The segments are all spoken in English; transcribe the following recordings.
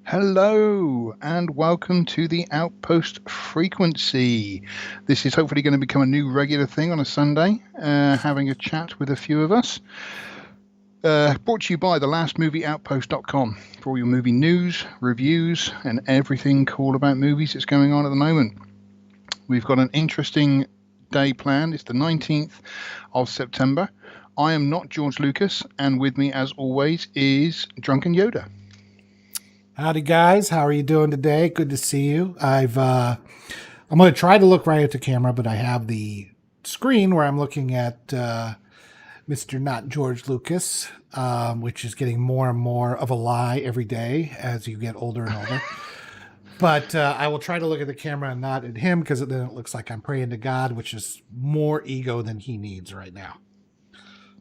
Hello and welcome to the Outpost Frequency. This is hopefully going to become a new regular thing on a Sunday, having a chat with a few of us. Brought to you by thelastmovieoutpost.com for all your movie news, reviews, and everything cool about movies that's going on at the moment. We've got an interesting day planned. It's the 19th of September. I am not George Lucas, and with me, as always, is Drunken Yoda. Howdy, guys. How are you doing today? Good to see you. I'm going to try to look right at the camera, but I have the screen where I'm looking at Mr. Not George Lucas, which is getting more and more of a lie every day as you get older and older. But I will try to look at the camera and not at him because then it looks like I'm praying to God, which is more ego than he needs right now.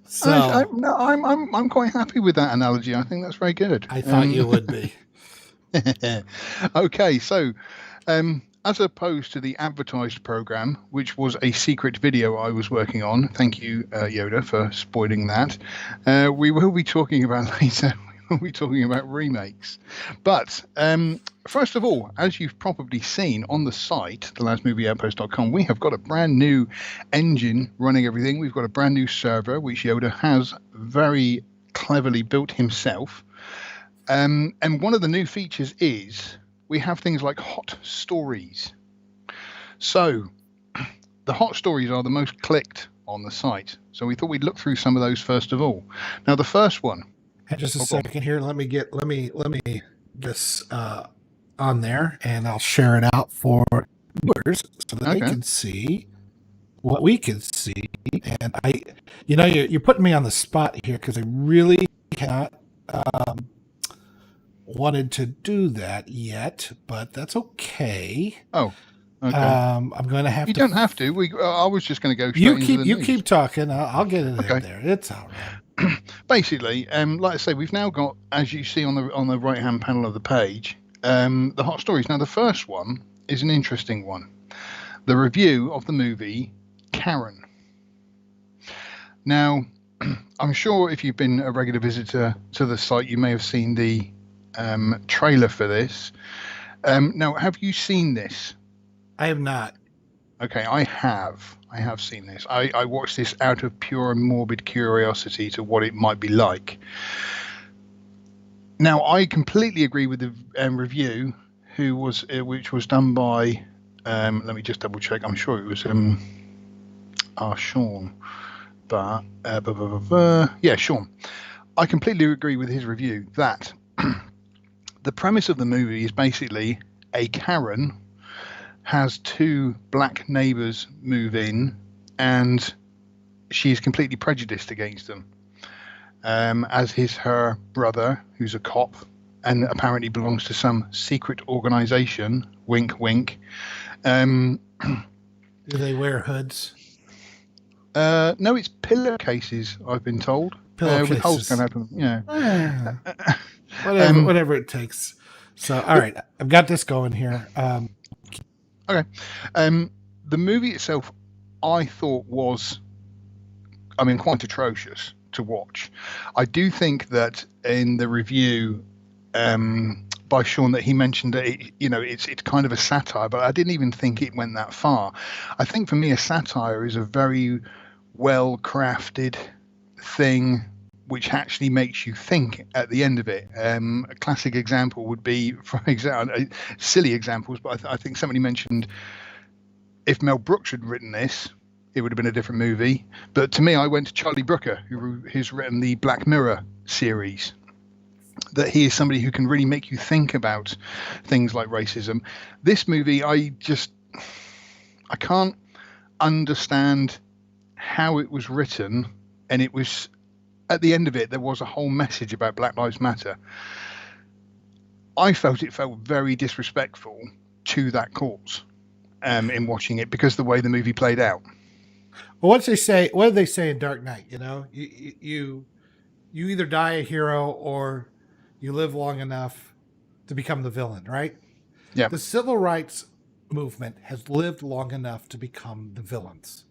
So I'm quite happy with that analogy. I think that's very good. I thought you would be. Okay, so as opposed to the advertised program, which was a secret video I was working on, thank you, Yoda, for spoiling that. We will be talking about later. We'll be talking about remakes. But first of all, as you've probably seen on the site, thelastmovieoutpost.com, we have got a brand new engine running everything. We've got a brand new server, which Yoda has very cleverly built himself. And one of the new features is we have things like hot stories. So the hot stories are the most clicked on the site. So we thought we'd look through some of those first of all. Now, the first one. Just a second here. Let me get this on there, and I'll share it out for viewers so that they can see what we can see. And you're putting me on the spot here because I really cannot wanted to do that yet, but that's okay. Oh, okay. I'm going to have to. You don't have to. I was just going to go straight into the news. You keep talking. I'll get it in there. It's all right. Basically, like I say, we've now got, as you see on the right-hand panel of the page, the hot stories. Now, the first one is an interesting one. The review of the movie Karen. Now, I'm sure if you've been a regular visitor to the site, you may have seen the trailer for this. Now, have you seen this? I have not. Okay, I have seen this. I watched this out of pure and morbid curiosity to what it might be like. Now, I completely agree with the review, which was done by. Let me just double check. I'm sure it was Sean, but yeah, Sean. I completely agree with his review that. The premise of the movie is basically a Karen has two black neighbors move in, and she's completely prejudiced against them, as is her brother, who's a cop and apparently belongs to some secret organization. Wink, wink. Do they wear hoods? No, it's pillowcases, I've been told. With holes going open. Yeah. Whatever it takes. So, all right, I've got this going here. Okay. The movie itself, I thought was, quite atrocious to watch. I do think that in the review by Sean that he mentioned that it's kind of a satire, but I didn't even think it went that far. I think for me, a satire is a very well-crafted thing which actually makes you think at the end of it. A classic example would be, for example, silly examples, but I think somebody mentioned if Mel Brooks had written this, it would have been a different movie. But to me, I went to Charlie Brooker, who's written the Black Mirror series, that he is somebody who can really make you think about things like racism. This movie, I can't understand how it was written, and it was... At the end of it, there was a whole message about Black Lives Matter. I felt it felt very disrespectful to that cause in watching it because of the way the movie played out. Well, what did they say in Dark Knight? You either die a hero or you live long enough to become the villain, right? Yeah. The civil rights movement has lived long enough to become the villains.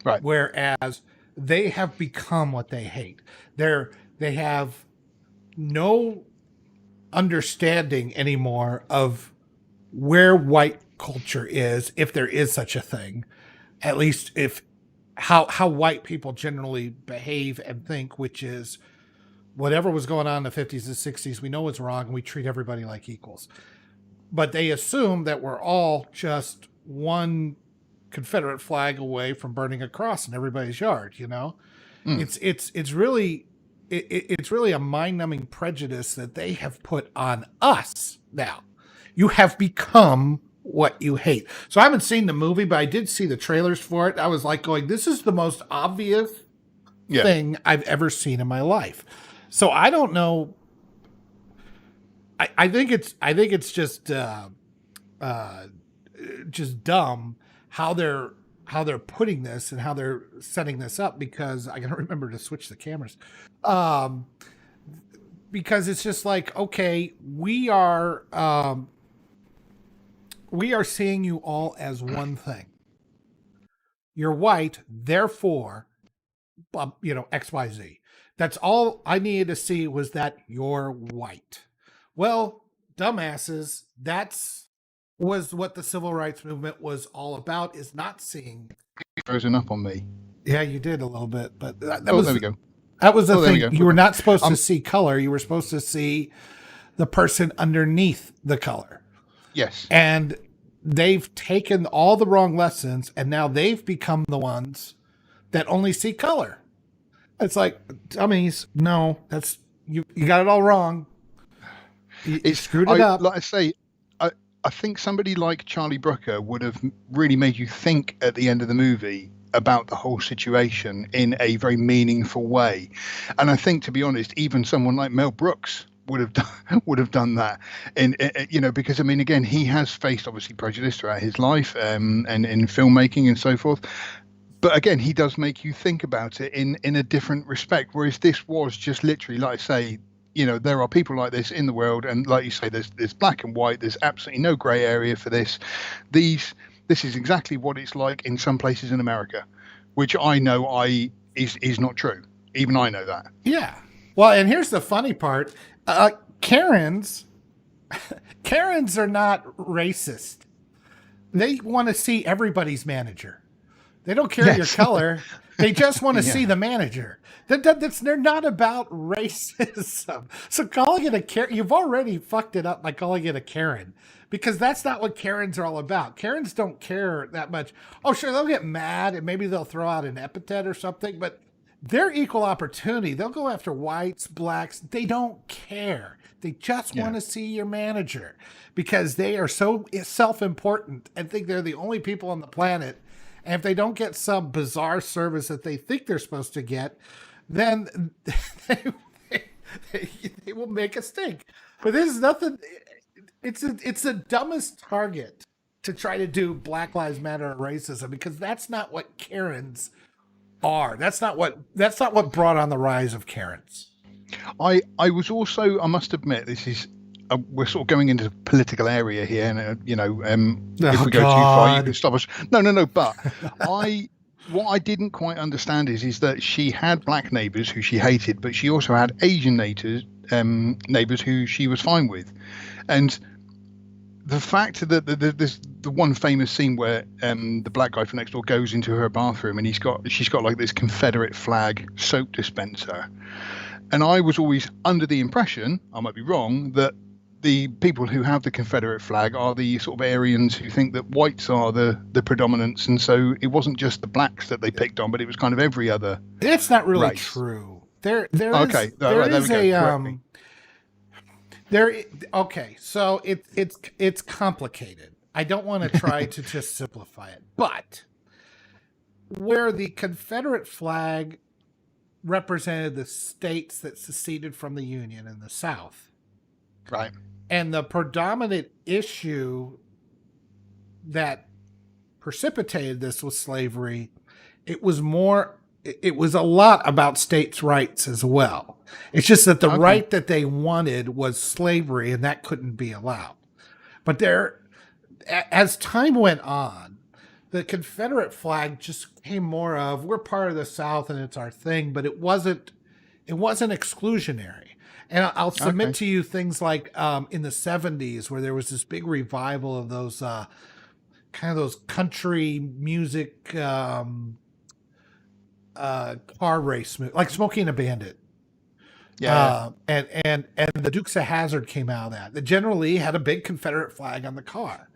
Right. Whereas they have become what they hate. They have no understanding anymore of where white culture is, if there is such a thing, at least if how white people generally behave and think, which is whatever was going on in the 50s and 60s, we know it's wrong and we treat everybody like equals. But they assume that we're all just one Confederate flag away from burning a cross in everybody's yard, you know? It's really it's really a mind-numbing prejudice that they have put on us now. You have become what you hate. So I haven't seen the movie, but I did see the trailers for it. I was like going, this is the most obvious thing I've ever seen in my life. So I don't know. I think it's just dumb how they're putting this and how they're setting this up, because I gotta remember to switch the cameras. Because it's just like, okay, we are seeing you all as one thing. You're white, therefore, XYZ. That's all I needed to see, was that you're white. Well, dumbasses, that's was what the civil rights movement was all about, is not seeing. Frozen up on me. Yeah, you did a little bit, but that there was we go. That was the thing. You were not supposed to see color. You were supposed to see the person underneath the color. Yes. And they've taken all the wrong lessons, and now they've become the ones that only see color. It's like, dummies, no, that's you got it all wrong. You screwed it up. Like I say, I think somebody like Charlie Brooker would have really made you think at the end of the movie about the whole situation in a very meaningful way. And I think, to be honest, even someone like Mel Brooks would have done that, and because I mean, again, he has faced obviously prejudice throughout his life, and in filmmaking and so forth. But again, he does make you think about it in a different respect. Whereas this was just literally, like I say, there are people like this in the world, and like you say, there's black and white. There's absolutely no grey area for this. This is exactly what it's like in some places in America, which I know is not true. Even I know that. Yeah. Well, and here's the funny part: Karens are not racist. They want to see everybody's manager. They don't care your color. They just want to see the manager. They're not about racism. So calling it a Karen, you've already fucked it up by calling it a Karen, because that's not what Karens are all about. Karens don't care that much. Oh, sure, they'll get mad and maybe they'll throw out an epithet or something, but they're equal opportunity. They'll go after whites, blacks. They don't care. They just want to see your manager, because they are so self-important and think they're the only people on the planet. And if they don't get some bizarre service that they think they're supposed to get, then they will make a stink. But this is nothing. It's the dumbest target to try to do Black Lives Matter or racism, because that's not what Karens are. That's not what brought on the rise of Karens. I was also, I must admit, this is we're sort of going into the political area here, and if we go too far, you can stop us. No. But what I didn't quite understand is that she had black neighbours who she hated, but she also had Asian neighbours who she was fine with, and the fact that there's the one famous scene where the black guy from next door goes into her bathroom and she's got like this Confederate flag soap dispenser, and I was always under the impression, I might be wrong, that the people who have the Confederate flag are the sort of Aryans who think that whites are the predominance, and so it wasn't just the blacks that they picked on, but it was kind of every other. It's not really race. True. There okay, so it's complicated. I don't want to try to just simplify it, but where the Confederate flag represented the states that seceded from the Union in the South, right? And the predominant issue that precipitated this was slavery. It was a lot about states' rights as well. It's just that the right that they wanted was slavery, and that couldn't be allowed. But as time went on, the Confederate flag just came more of, we're part of the South and it's our thing, but it wasn't exclusionary. And I'll submit Okay. to you things like in the 70s where there was this big revival of those kind of those country music car race, like Smokey and a Bandit. Yeah. And the Dukes of Hazzard came out of that. The General Lee had a big Confederate flag on the car,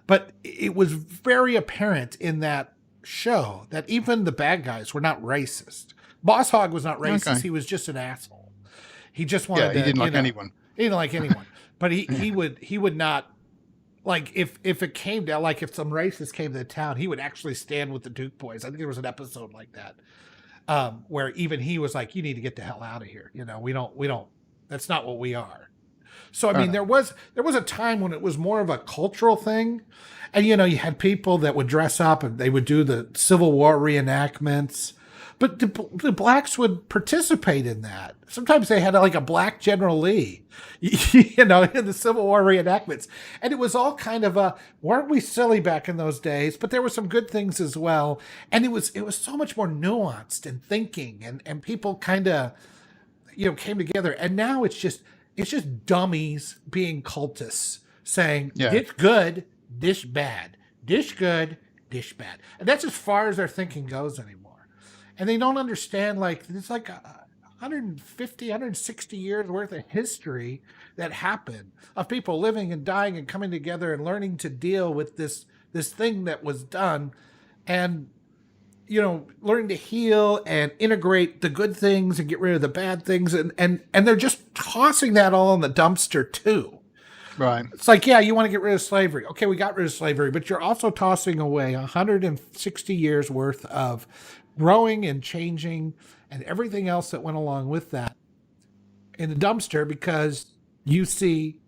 but it was very apparent in that show that even the bad guys were not racist. Boss Hogg was not racist. Okay. He was just an asshole. He just wanted Yeah. He to, didn't like anyone. he didn't like anyone. But Yeah. he would not, like, if it came to, like, if some racist came to the town, he would actually stand with the Duke boys. I think there was an episode like that, where even he was like, "You need to get the hell out of here. We don't. That's not what we are." So I Fair mean, enough. there was a time when it was more of a cultural thing, and you had people that would dress up and they would do the Civil War reenactments, but the blacks would participate in that. Sometimes they had like a black General Lee, in the Civil War reenactments, and it was all kind of weren't we silly back in those days? But there were some good things as well, and it was so much more nuanced and thinking, and people kind of came together. And now it's just dummies being cultists saying Yeah. this good, this bad, this good, this bad, and that's as far as their thinking goes anymore. And they don't understand, like, it's like 150, 160 years worth of history that happened of people living and dying and coming together and learning to deal with this thing that was done, and learning to heal and integrate the good things and get rid of the bad things, and they're just tossing that all in the dumpster too. Right. It's like, yeah, you want to get rid of slavery. Okay, we got rid of slavery, but you're also tossing away 160 years worth of growing and changing and everything else that went along with that in the dumpster because you see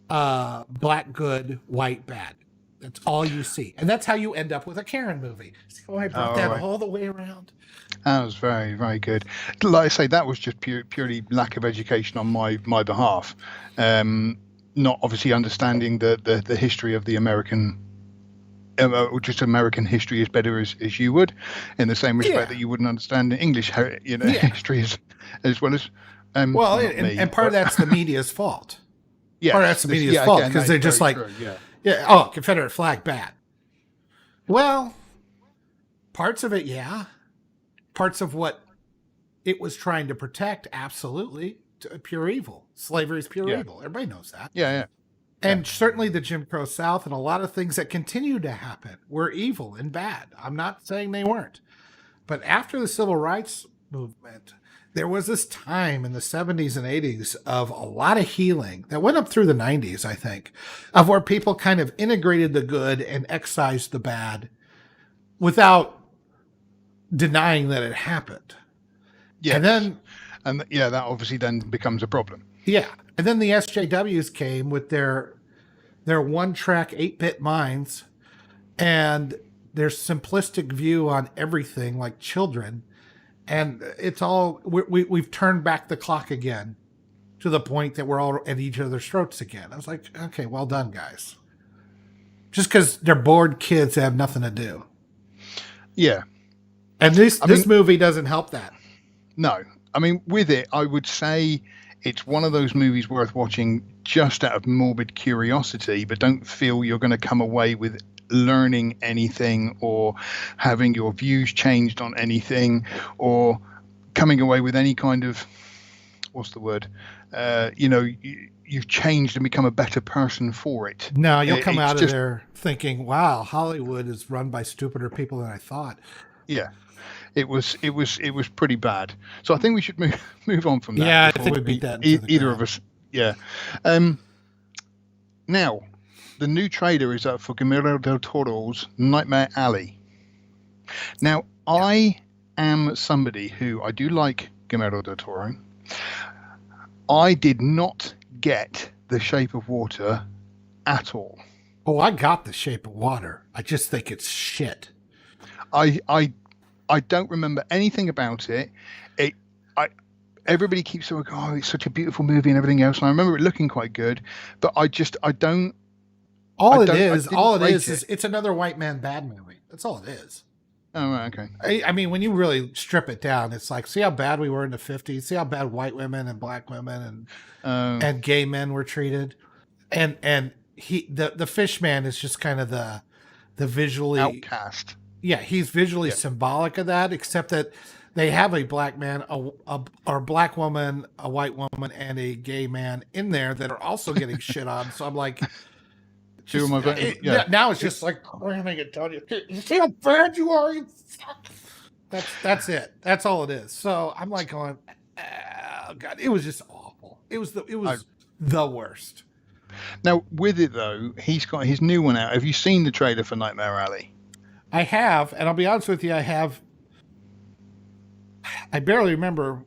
black good, white bad. That's all you see. And that's how you end up with a Karen movie. So I brought that right. all the way around. That was very, very good. Like I say, that was just purely lack of education on my behalf. Not obviously understanding the history of the American, just American history as better as you would, in the same respect that you wouldn't understand the English history as well as. Well, and part of that's the media's fault. Yeah, part of that's the media's fault because they're just like, oh, Confederate flag bad. Well, parts of it, yeah. Parts of what it was trying to protect, absolutely, pure evil. Slavery is pure evil. Everybody knows that. Yeah. And certainly the Jim Crow South and a lot of things that continue to happen were evil and bad. I'm not saying they weren't. But after the Civil Rights Movement, there was this time in the 70s and 80s of a lot of healing that went up through the 90s, I think, of where people kind of integrated the good and excised the bad without denying that it happened. Yeah. And then, that obviously then becomes a problem. Yeah. And then the SJWs came with their one-track 8-bit minds and their simplistic view on everything, like children. And it's all, we've turned back the clock again to the point that we're all at each other's throats again. I was like, okay, well done, guys. Just because they're bored kids that have nothing to do. Yeah. And this movie doesn't help that. No. I mean, with it, I would say it's one of those movies worth watching just out of morbid curiosity, but don't feel you're going to come away with learning anything or having your views changed on anything or coming away with any kind of, what's the word? You've changed and become a better person for it. No, you'll come out of there thinking, wow, Hollywood is run by stupider people than I thought. Yeah. It was pretty bad. So I think we should move on from that. Yeah, I think we beat that. Either of us. Yeah. Now, the new trailer is up for Guillermo del Toro's Nightmare Alley. Now, I am somebody who I do like Guillermo del Toro. I did not get The Shape of Water at all. Oh, I got The Shape of Water. I just think it's shit. I don't remember anything about it. Everybody keeps saying, "Oh, it's such a beautiful movie" and everything else, and I remember it looking quite good. But I don't. All it is, it's another white man bad movie. That's all it is. Oh, right, okay. I mean, when you really strip it down, it's like, see how bad we were in the 50s, see how bad white women and black women and gay men were treated. And the fish man is just kind of the visually, Outcast. yeah, he's visually Yeah. symbolic of that, except that they have a black man, or a black woman, a white woman, and a gay man in there that are also getting shit on. So I'm like, Who am just I voting for? Yeah. now it's just like cramming it down. You see how bad you are? You fuck. That's it. That's all it is. So I'm like going, oh God, it was just awful. It was the worst. Now, with it though, he's got his new one out. Have you seen the trailer for Nightmare Alley? I have, and I'll be honest with you, I barely remember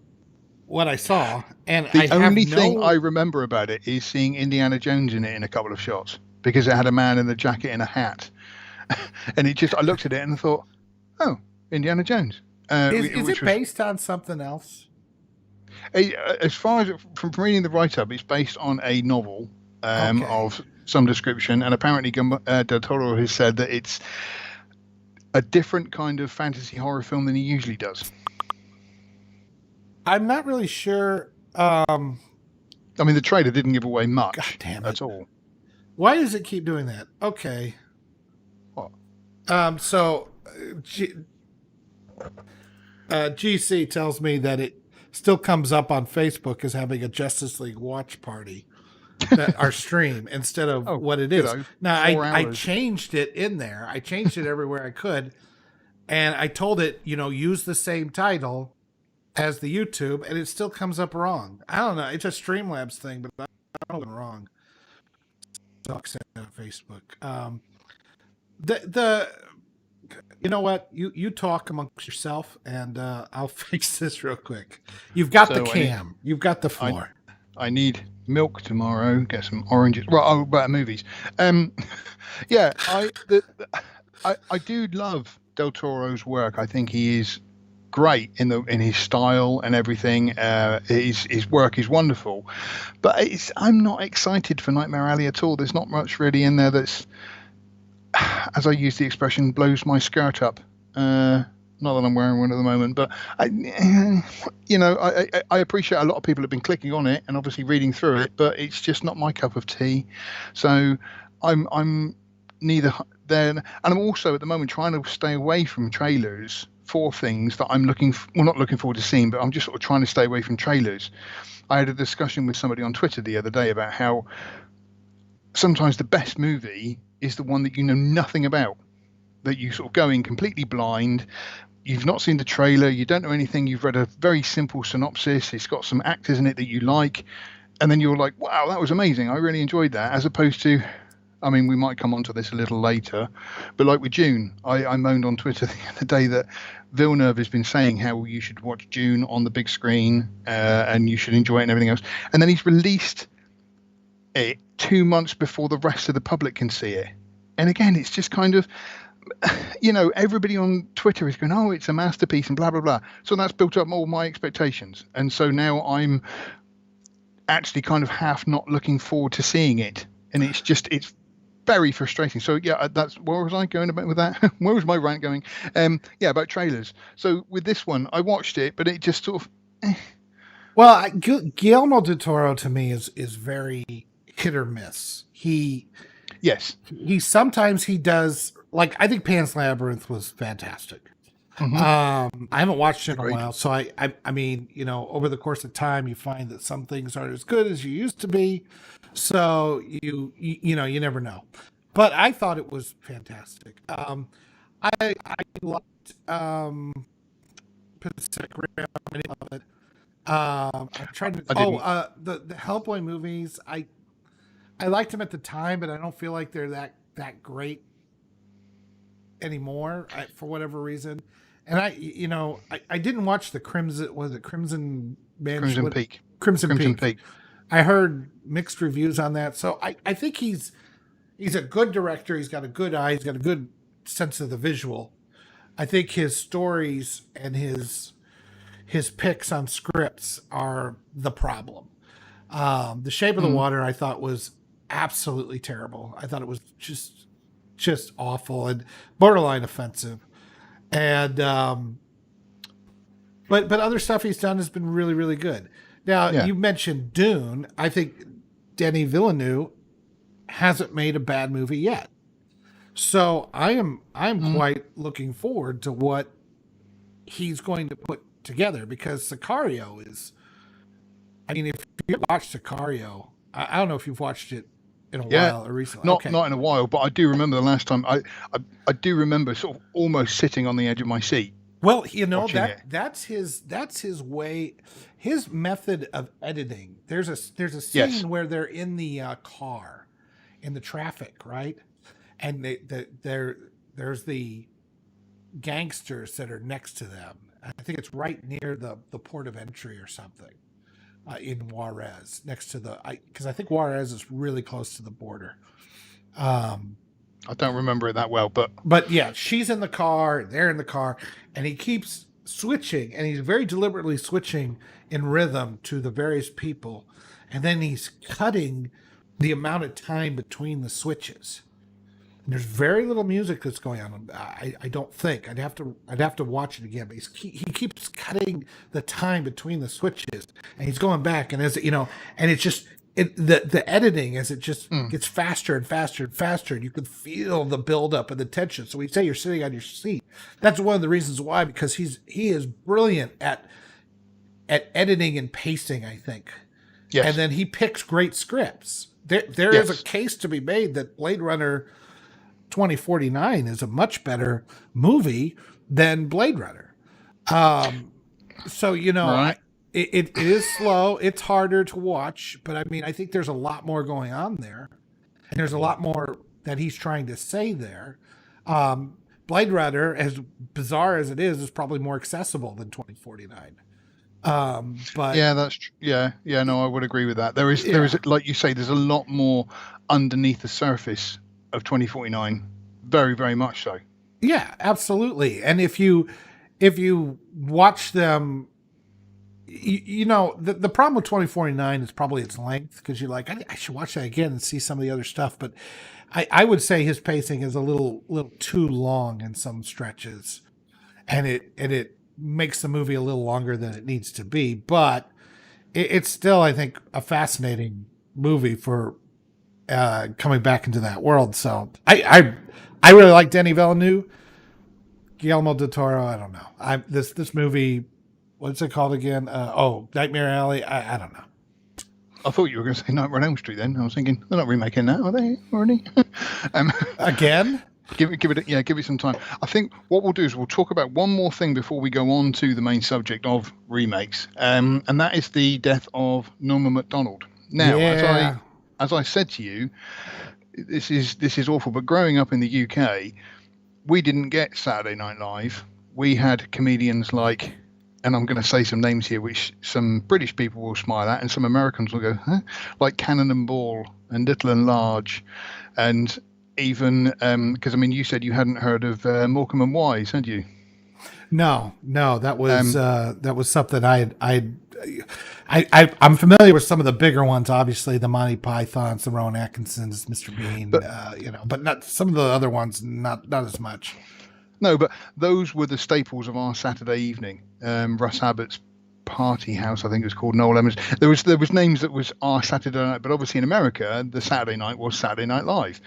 what I saw, and The I have only thing I remember about it is seeing Indiana Jones in it in a couple of shots because it had a man in a jacket and a hat, and I looked at it and I thought, oh, Indiana Jones. Is it based on something else? As far as from reading the write-up, it's based on a novel Okay. of some description, and apparently Del Toro has said that it's a different kind of fantasy horror film than he usually does. I'm not really sure. I mean, the trailer didn't give away much. God damn it. At all. Why does it keep doing that? Okay. What? So GC tells me that it still comes up on Facebook as having a Justice League watch party, that our stream, instead of what it is. Now, I changed it in there. I changed it everywhere I could. And I told it, use the same title as the YouTube, and it still comes up wrong. I don't know. It's a Streamlabs thing, but I don't know wrong. Sucks on Facebook. You know what? You talk amongst yourself, and I'll fix this real quick. You've got the cam. You've got the floor. I need milk tomorrow. Get some oranges. Well, about movies. Yeah, I do love Del Toro's work. I think he is great in his style and everything. His work is wonderful, but I'm not excited for Nightmare Alley at all. There's not much really in there that's, as I use the expression, blows my skirt up. Not that I'm wearing one at the moment, but I appreciate a lot of people have been clicking on it and obviously reading through it, but it's just not my cup of tea. So I'm neither there, and I'm also at the moment trying to stay away from trailers for things that I'm not looking forward to seeing, but I'm just sort of trying to stay away from trailers. I had a discussion with somebody on Twitter the other day about how sometimes the best movie is the one that you know nothing about, that you sort of go in completely blind. You've not seen the trailer, you don't know anything, you've read a very simple synopsis, it's got some actors in it that you like, and then you're like, wow, that was amazing, I really enjoyed that, as opposed to, I mean, we might come on to this a little later, but like with Dune, I moaned on Twitter the other day that Villeneuve has been saying how you should watch Dune on the big screen and you should enjoy it and everything else. And then he's released it 2 months before the rest of the public can see it. And again, it's just kind of, everybody on Twitter is going, oh, it's a masterpiece and blah, blah, blah. So that's built up all my expectations. And so now I'm actually kind of half not looking forward to seeing it. And it's very frustrating. So yeah, where was I going about with that? Where was my rant going? About trailers. So with this one, I watched it, but it just sort of. Well, Guillermo del Toro to me is very hit or miss. He sometimes he does, like, I think Pan's Labyrinth was fantastic. Mm-hmm. I haven't watched it in a while, so I mean, over the course of time, you find that some things aren't as good as you used to be. So you never know. But I thought it was fantastic. I liked Pacific Rim. I love it. I'm trying to. The Hellboy movies. I liked them at the time, but I don't feel like they're that great anymore for whatever reason. And I didn't watch the Crimson. Was it Crimson Peak? Crimson Peak. I heard mixed reviews on that, so I think he's a good director. He's got a good eye. He's got a good sense of the visual. I think his stories and his picks on scripts are the problem. The Shape of the Water I thought was absolutely terrible. I thought it was just awful and borderline offensive. And but other stuff he's done has been really really good. Now Yeah. you mentioned Dune. I think Denis Villeneuve hasn't made a bad movie yet. So I'm Mm. quite looking forward to what he's going to put together because Sicario is. I mean, if you watch Sicario, I don't know if you've watched it in a Yeah. while or recently. Not Okay, not in a while, but I do remember the last time. I do remember sort of almost sitting on the edge of my seat well, you know watching it. that's his way, his method of editing. There's a Yes. scene where they're in the car, in the traffic, right? And there's the gangsters that are next to them. I think it's right near the port of entry or something in Juarez, next to the because I think Juarez is really close to the border. Um, I don't remember it that well, but but yeah, she's in the car, they're in the car, and he keeps switching, and he's very deliberately switching in rhythm to the various people, and then he's cutting the amount of time between the switches. There's very little music that's going on. I don't think I'd have to watch it again. But he keeps cutting the time between the switches, and he's going back, and as you know, and it's just the editing as it just mm, gets faster and faster and faster, and you can feel the buildup and the tension. So we say you're sitting on your seat. That's one of the reasons why, because he is brilliant at editing and pacing, I think. And yes, then he picks great scripts. There is a yes, case to be made that Blade Runner 2049 is a much better movie than Blade Runner. Um, so right, it is slow. It's harder to watch, but I mean, I think there's a lot more going on there, and there's a lot more that he's trying to say there. Blade Runner, as bizarre as it is probably more accessible than 2049. But yeah, yeah, yeah. No, I would agree with that. There is yeah, like you say, there's a lot more underneath the surface of 2049. Very, very much so. yeah, absolutely. And if you watch them, the problem with 2049 is probably its length, because you're like, I should watch that again and see some of the other stuff. But I would say his pacing is a little too long in some stretches, and it makes the movie a little longer than it needs to be. But it's still, I think, a fascinating movie for coming back into that world. So I really like Denny Villeneuve. Guillermo del Toro, I don't know. This movie, what's it called again? Nightmare Alley. I don't know. I thought you were going to say Nightmare on Elm Street. Then I was thinking they're not remaking that, are they already? um, Again? give it some time. I think what we'll do is we'll talk about one more thing before we go on to the main subject of remakes, and that is the death of Norman Macdonald. Now, Yeah. as I said to you, this is awful. But growing up in the UK, we didn't get Saturday Night Live. We had comedians like, and I'm going to say some names here, which some British people will smile at, and some Americans will go, huh? Like Cannon and Ball and Little and Large, and even because I mean, you said you hadn't heard of Morecambe and Wise, had you? No, Um, that was something I'm familiar with some of the bigger ones, obviously the Monty Pythons, the Rowan Atkinsons, Mr. Bean, but but not some of the other ones, not as much. no, but those were the staples of our Saturday evening. Russ Abbott's Party House, I think it was called. Noel Emmons. There was names that was our Saturday night, but obviously in America, the Saturday night was Saturday Night Live,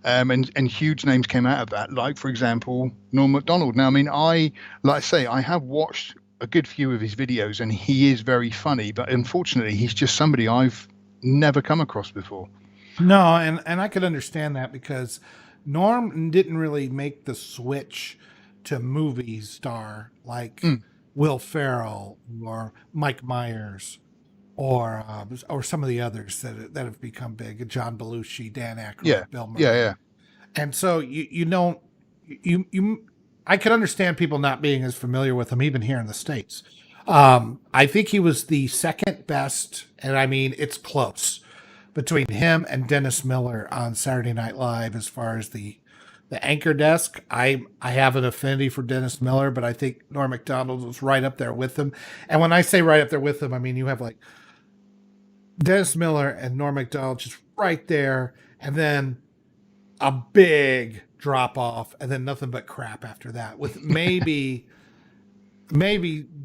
and huge names came out of that. Like for example, Norm Macdonald. Now, I mean, like I say, I have watched a good few of his videos, and he is very funny. But unfortunately, he's just somebody I've never come across before. No, and I could understand that because Norm didn't really make the switch to movie star like Mm, Will Ferrell or Mike Myers or some of the others that have become big. John Belushi, Dan yeah, Aykroyd, Bill yeah, Murray. yeah, And so you don't you I can understand people not being as familiar with him even here in the states. I think he was the second best, and I mean it's close between him and Dennis Miller on Saturday Night Live as far as the anchor desk. I have an affinity for Dennis Miller, but I think Norm Macdonald was right up there with him. And when I say right up there with him, I mean you have like Dennis Miller and Norm Macdonald just right there, and then a big drop off, and then nothing but crap after that. With maybe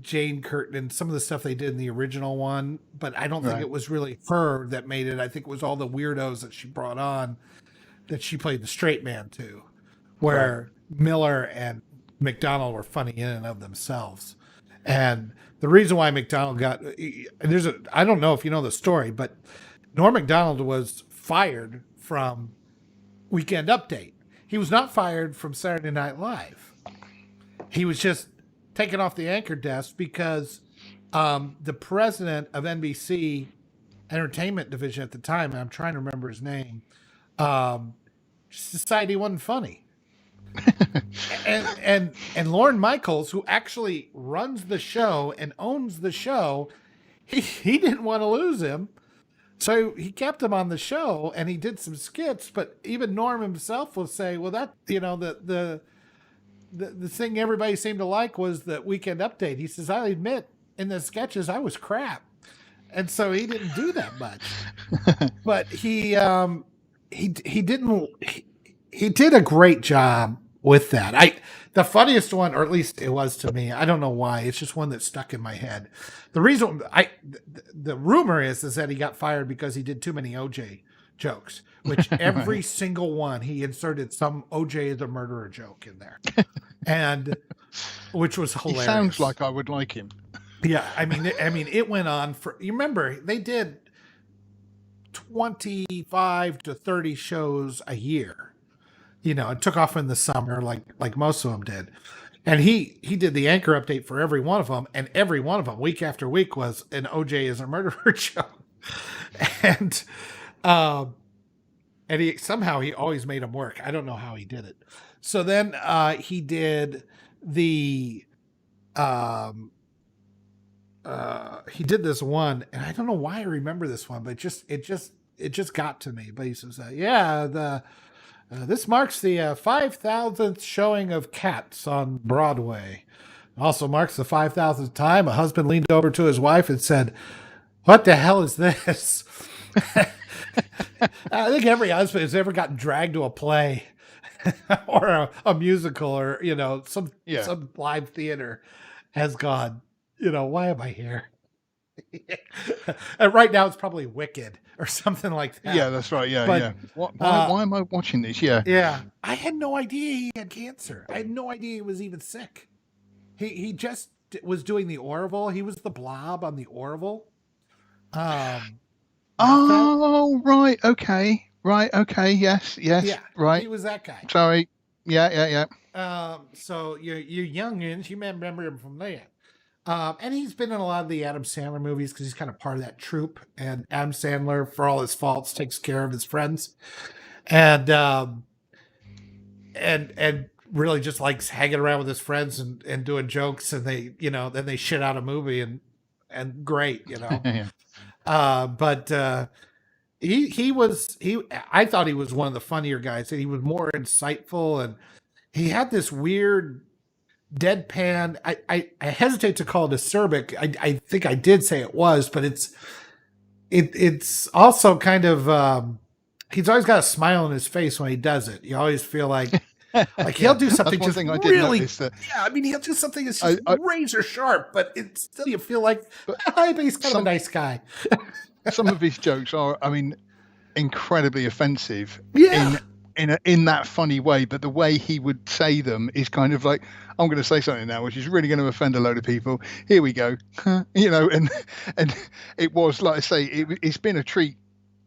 Jane Curtin and some of the stuff they did in the original one, but I don't think Right. it was really her that made it. I think it was all the weirdos that she brought on that she played the straight man to, Right. where Miller and McDonald were funny in and of themselves. And the reason why McDonald got I don't know if you know the story, but Norm McDonald was fired from Weekend Update. He was not fired from Saturday Night Live. He was just taken off the anchor desk because the president of NBC Entertainment Division at the time, and I'm trying to remember his name, just decided he wasn't funny. And Lorne Michaels, who actually runs the show and owns the show, he didn't want to lose him. So he kept him on the show and he did some skits, but even Norm himself will say, well, that, the thing everybody seemed to like was the Weekend Update. He says, I admit in the sketches I was crap. And so he didn't do that much. But he didn't he did a great job with that. The funniest one, or at least it was to me, I don't know why, it's just one that stuck in my head. The reason the rumor is that he got fired because he did too many OJ jokes, which every Right. single one he inserted some OJ the murderer joke in there. And which was He hilarious. sounds like I would like him. Yeah, I mean it went on for, you remember they did 25 to 30 shows a year. It took off in the summer like most of them did. And he did the anchor update for every one of them, and every one of them week after week was an OJ is a murderer joke. And and he always made them work. I don't know how he did it. So then he did the he did this one, and I don't know why I remember this one, but it just got to me. But he says, this marks the 5,000th showing of Cats on Broadway. Also marks the 5,000th time a husband leaned over to his wife and said, "What the hell is this?" I think every husband has ever gotten dragged to a play or a musical or some live theater has gone, why am I here? And right now it's probably Wicked or something like that. Yeah, that's right. Yeah, But, yeah. Why am I watching this? Yeah. Yeah. I had no idea he had cancer. I had no idea he was even sick. He just was doing the Orville. He was the Blob on the Orville. Oh, right. Okay. Right. Okay. Yes. Yes. Yeah. Right. He was that guy. Sorry. Yeah. So you youngins, you may remember him from there. And he's been in a lot of the Adam Sandler movies because he's kind of part of that troupe. And Adam Sandler, for all his faults, takes care of his friends, and really just likes hanging around with his friends and doing jokes. And then they shit out a movie and great, Yeah. But I thought he was one of the funnier guys. He was more insightful, and he had this weird deadpan. I hesitate to call it acerbic. I think I did say it was, but it's also kind of he's always got a smile on his face when he does it. You always feel like he'll do something just really. Yeah, I mean he'll do something that's just razor sharp, but it's still you feel like but he's kind of a nice guy. Some of his jokes are, I mean, incredibly offensive. Yeah. In that funny way, but the way he would say them is kind of like, I'm going to say something now which is really going to offend a load of people. Here we go. And it was, like I say, it's been a treat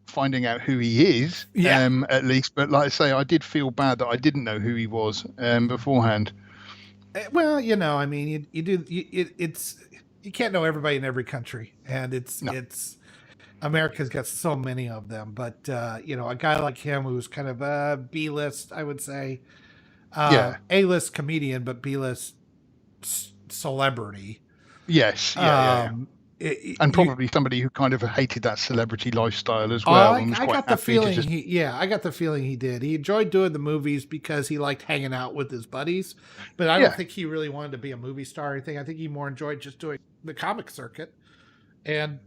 finding out who he is, at least. But like I say, I did feel bad that I didn't know who he was beforehand. Well, I mean, you can't know everybody in every country, and it's America's got so many of them, but a guy like him who's kind of a B-list, I would say, A-list comedian, but B-list celebrity. Yes, and probably somebody who kind of hated that celebrity lifestyle as well. I got the feeling I got the feeling he did. He enjoyed doing the movies because he liked hanging out with his buddies, but I don't think he really wanted to be a movie star or anything. I think he more enjoyed just doing the comic circuit, and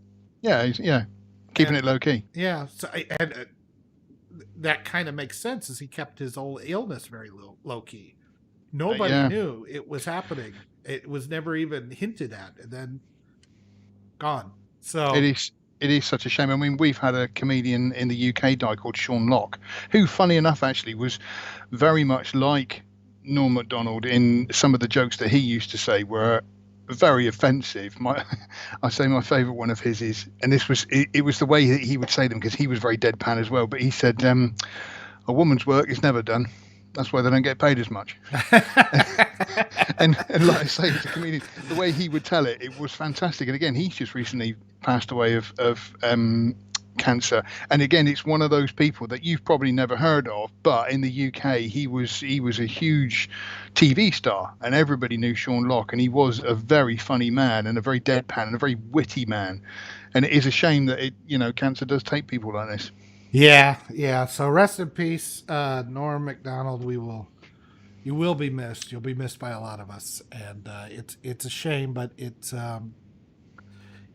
keeping it low key. Yeah. So that kind of makes sense, as he kept his old illness very low key. Nobody Yeah, knew it was happening. It was never even hinted at, and then gone. it So is. It is such a shame. I mean, we've had a comedian in the UK die called Sean Locke, who, funny enough, actually was very much like Norm Macdonald in some of the jokes that he used to say were very offensive. I say my favourite one of his is, and this was it was the way that he would say them because he was very deadpan as well. But he said, "A woman's work is never done. That's why they don't get paid as much." and like I say, as a comedian, the way he would tell it, it was fantastic. And again, he's just recently passed away of cancer. And again, it's one of those people that you've probably never heard of, but in the UK, he was a huge TV star, and everybody knew Sean Locke, and he was a very funny man and a very deadpan and a very witty man. And it is a shame that cancer does take people like this. yeah. So rest in peace, Norm Macdonald. You will be missed. You'll be missed by a lot of us, and it's a shame, but it's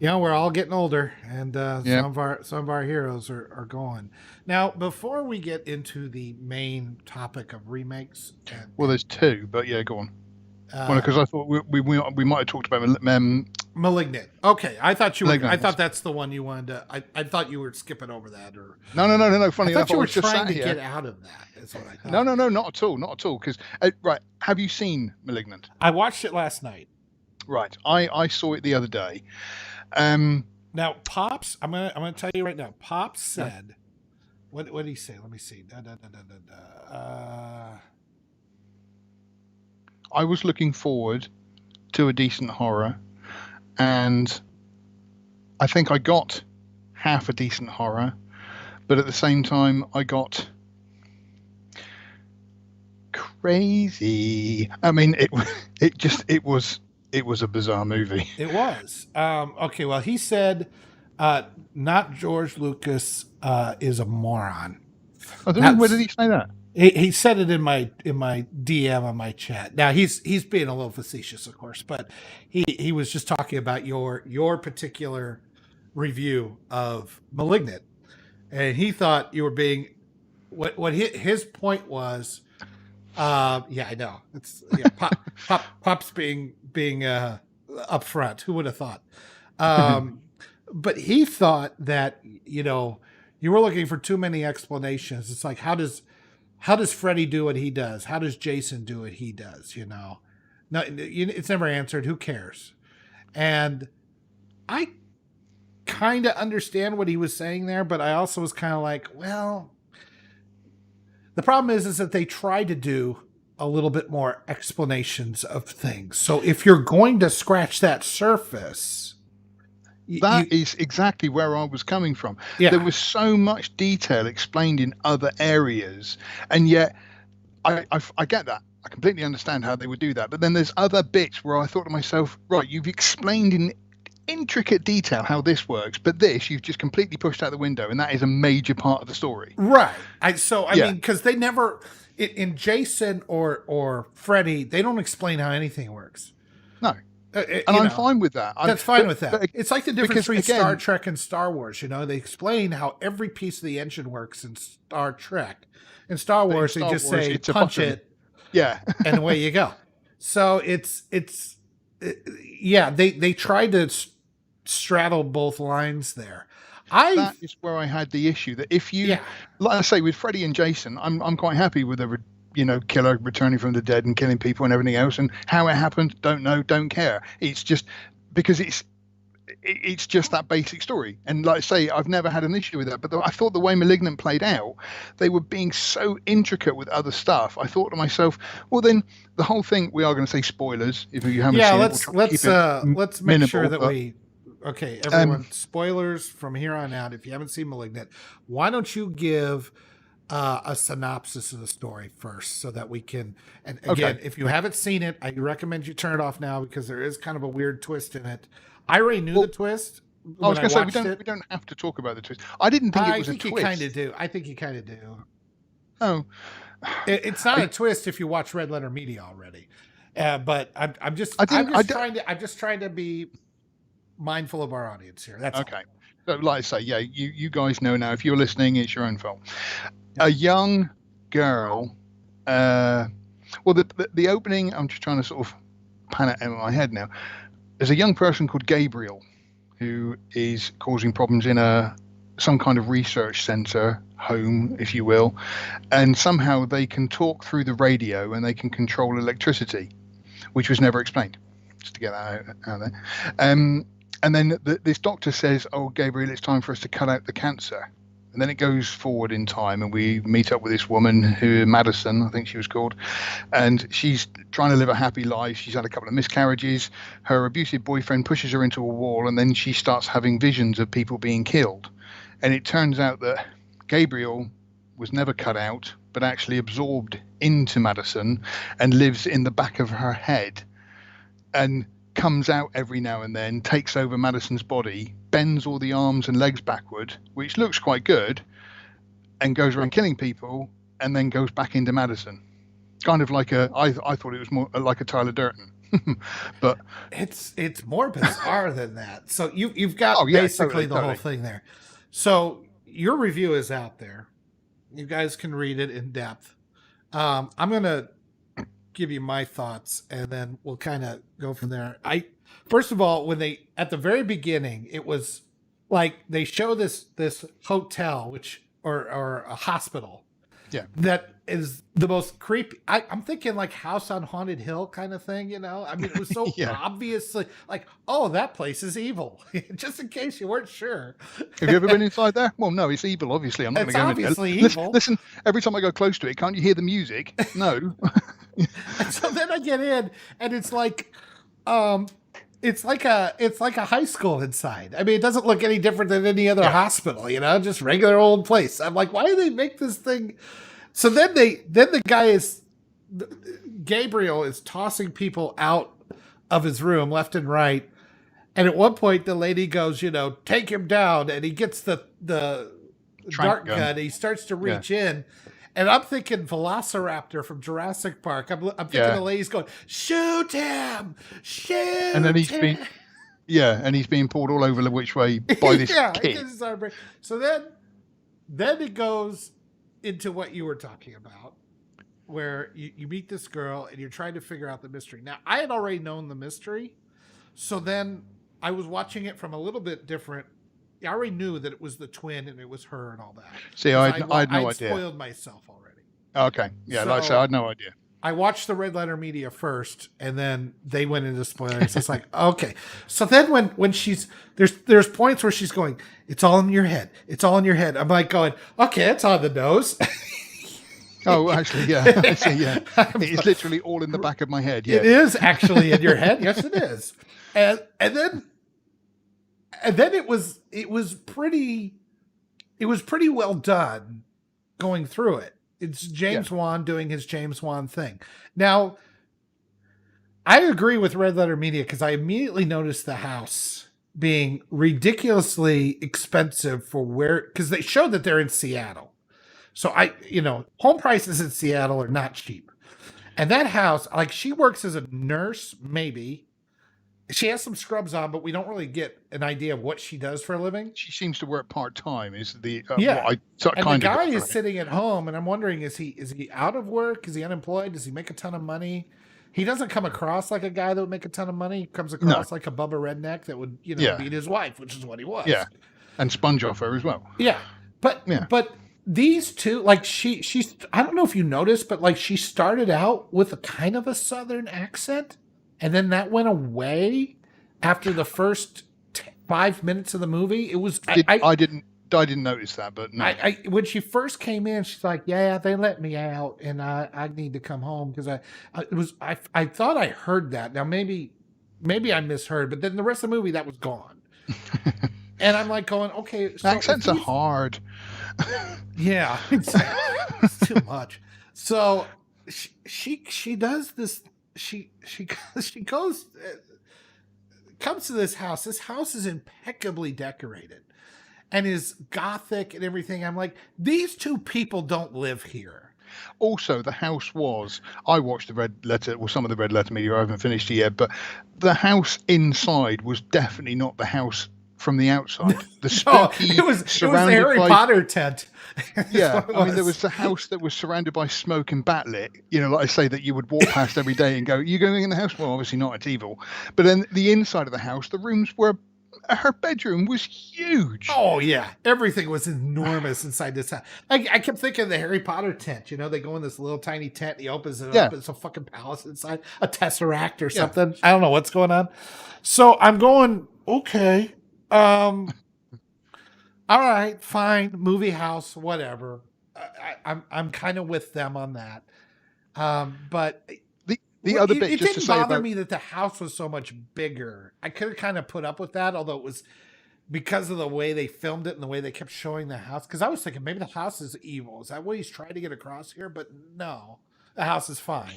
we're all getting older, and Yeah. some of our heroes are gone. Now, before we get into the main topic of remakes, Well, there's two, but yeah, go on. Well, uh, because I thought we might have talked about Malignant. Okay, I thought you were. I Malignant. thought that's the one you wanted to. I thought you were skipping over that, or No. Funny I enough, thought you I were was just trying sat to here. get out of that. Is what I thought. No, not at all, not at all. Because right, have you seen *Malignant*? I watched it last night. Right, I saw it the other day. Um, Now, Pops, I'm gonna tell you right now. Pops said, what did he say? Let me see. I was looking forward to a decent horror, and I think I got half a decent horror, but at the same time, I got crazy. I mean, it was a bizarre movie. It was. Okay, well, he said, not George Lucas is a moron. Where did he say that? He said it in my DM on my chat. Now he's being a little facetious, of course, but he was just talking about your particular review of *Malignant*, and he thought you were being what his point was. Yeah, I know. It's Pop's being upfront. Who would have thought? But he thought that you were looking for too many explanations. It's like, how does Freddy do what he does? How does Jason do what he does? No, it's never answered. Who cares? And I kind of understand what he was saying there, but I also was kind of like, well, the problem is that they try to do a little bit more explanations of things. So if you're going to scratch that surface, that is exactly where I was coming from. Yeah. There was so much detail explained in other areas, and yet I get that. I completely understand how they would do that. But then there's other bits where I thought to myself, right, you've explained in intricate detail how this works, but this you've just completely pushed out the window, and that is a major part of the story. Right. I mean, because they never in Jason or Freddy, they don't explain how anything works. No. And I'm fine with that. That's fine with that. It's like the difference between again, Star Trek and Star Wars. They explain how every piece of the engine works in Star Trek. In Star Wars, they just say punch it, yeah, and away you go. So yeah, they tried to straddle both lines there. That is where I had the issue. That if you, like I say, with Freddy and Jason, I'm quite happy with the killer returning from the dead and killing people and everything else, and how it happened, don't know, don't care. It's just because it's just that basic story. And like I say, I've never had an issue with that. But I thought the way *Malignant* played out, they were being so intricate with other stuff. I thought to myself, well, then the whole thing. We are going to say spoilers if you haven't seen it. Let's make sure that we. Okay, everyone. Spoilers from here on out. If you haven't seen *Malignant*, why don't you give a synopsis of the story first, so that we can. And again, if you haven't seen it, I recommend you turn it off now, because there is kind of a weird twist in it. I already knew the twist. I was going to say we don't have to talk about the twist. I didn't think it was a twist. You kind of do. I think you kind of do. Oh, it's not a twist if you watch Red Letter Media already. But I'm just trying to be mindful of our audience here. That's okay. So, like I say, yeah, you guys know now. If you're listening, it's your own fault. a young girl. Well, the opening, I'm just trying to sort of pan it in my head now. There's a young person called Gabriel who is causing problems in some kind of research center home, if you will, and somehow they can talk through the radio and they can control electricity, which was never explained. Just to get that out there. And then this doctor says, "Oh, Gabriel, it's time for us to cut out the cancer." And then it goes forward in time, and we meet up with this woman who, Madison, I think she was called, and she's trying to live a happy life. She's had a couple of miscarriages. Her abusive boyfriend pushes her into a wall, and then she starts having visions of people being killed. And it turns out that Gabriel was never cut out, but actually absorbed into Madison and lives in the back of her head and comes out every now and then, takes over Madison's body, bends all the arms and legs backward, which looks quite good, and goes around killing people, and then goes back into Madison. Kind of like I thought it was more like a Tyler Durden. But it's more bizarre than that. So you've got basically the whole thing there. So your review is out there. You guys can read it in depth. I'm gonna give you my thoughts, and then we'll kind of go from there. First of all, when they at the very beginning, it was like they show this hotel, or a hospital, that is the most creepy. I'm thinking like House on Haunted Hill kind of thing, you know? I mean, it was so obviously like, oh, that place is evil. Just in case you weren't sure. Have you ever been inside there? Well, no, it's evil, obviously. I'm not going to go in there. Obviously evil. Listen, every time I go close to it, can't you hear the music? No. So then I get in, and it's like, it's like a high school inside. I mean, it doesn't look any different than any other hospital, you know, just regular old place. I'm like, why do they make this thing? So then the guy Gabriel is tossing people out of his room left and right. And at one point the lady goes, you know, take him down. And he gets the dart gun. And he starts to reach in. And I'm thinking Velociraptor from Jurassic Park. I'm thinking the lady's going, shoot him, shoot him. And then he's being pulled all over the which way by this kid. So then it goes into what you were talking about, where you meet this girl and you're trying to figure out the mystery. Now, I had already known the mystery, so then I was watching it from a little bit different. I already knew that it was the twin and it was her and all that. See, I had no idea. I spoiled myself already. Okay. Yeah, so, like I said, I had no idea. I watched the Red Letter Media first, and then they went into spoilers. It's like, okay. So then when she's there's points where she's going, it's all in your head. It's all in your head. I'm like going, okay, it's on the nose. Oh, actually, yeah. It's literally all in the back of my head. Yeah. It is actually in your head. Yes, it is. And then it was pretty well done going through it. It's James Wan doing his James Wan thing. Now, I agree with Red Letter Media because I immediately noticed the house being ridiculously expensive because they showed that they're in Seattle. So home prices in Seattle are not cheap. And that house, like, she works as a nurse, maybe. She has some scrubs on, but we don't really get an idea of what she does for a living. She seems to work part-time. Is the and the guy is sitting at home, and I'm wondering, is he out of work? Is he unemployed? Does he make a ton of money? He doesn't come across like a guy that would make a ton of money. He comes across like a Bubba redneck that would beat his wife, which is what he was. Yeah, and sponge off her as well. Yeah, but these two, like she's I don't know if you noticed, but like she started out with a kind of a Southern accent. And then that went away after the first 5 minutes of the movie. It was I didn't notice that, but no. When she first came in, she's like, "Yeah, they let me out, and I need to come home because I thought I heard that. Now maybe I misheard, but then the rest of the movie that was gone." And I'm like going, "Okay, so accents are hard." Yeah, it's too much. So she does this. She goes, comes to this house. This house is impeccably decorated and is gothic and everything. I'm like, these two people don't live here. Also, the house I watched the Red Letter, some of the Red Letter Media. I haven't finished it yet, but the house inside was definitely not the house from the outside. The No, spooky, it was the surrounded Harry by Potter tent. yeah. I mean, there was the house that was surrounded by smoke and backlit. Like I say, that you would walk past every day and go, "You going in the house?" Well, obviously not. It's evil. But then the inside of the house, the rooms were. Her bedroom was huge. Oh yeah, everything was enormous inside this house. I kept thinking of the Harry Potter tent. They go in this little tiny tent. He opens it up. It's a fucking palace inside, a tesseract or something. I don't know what's going on. So I'm going, okay. All right, fine. Movie house, whatever. I'm kind of with them on that. But the other bit, it just didn't to say bother about me that the house was so much bigger. I could have kind of put up with that, although it was because of the way they filmed it and the way they kept showing the house. Because I was thinking maybe the house is evil. Is that what he's trying to get across here? But no, the house is fine.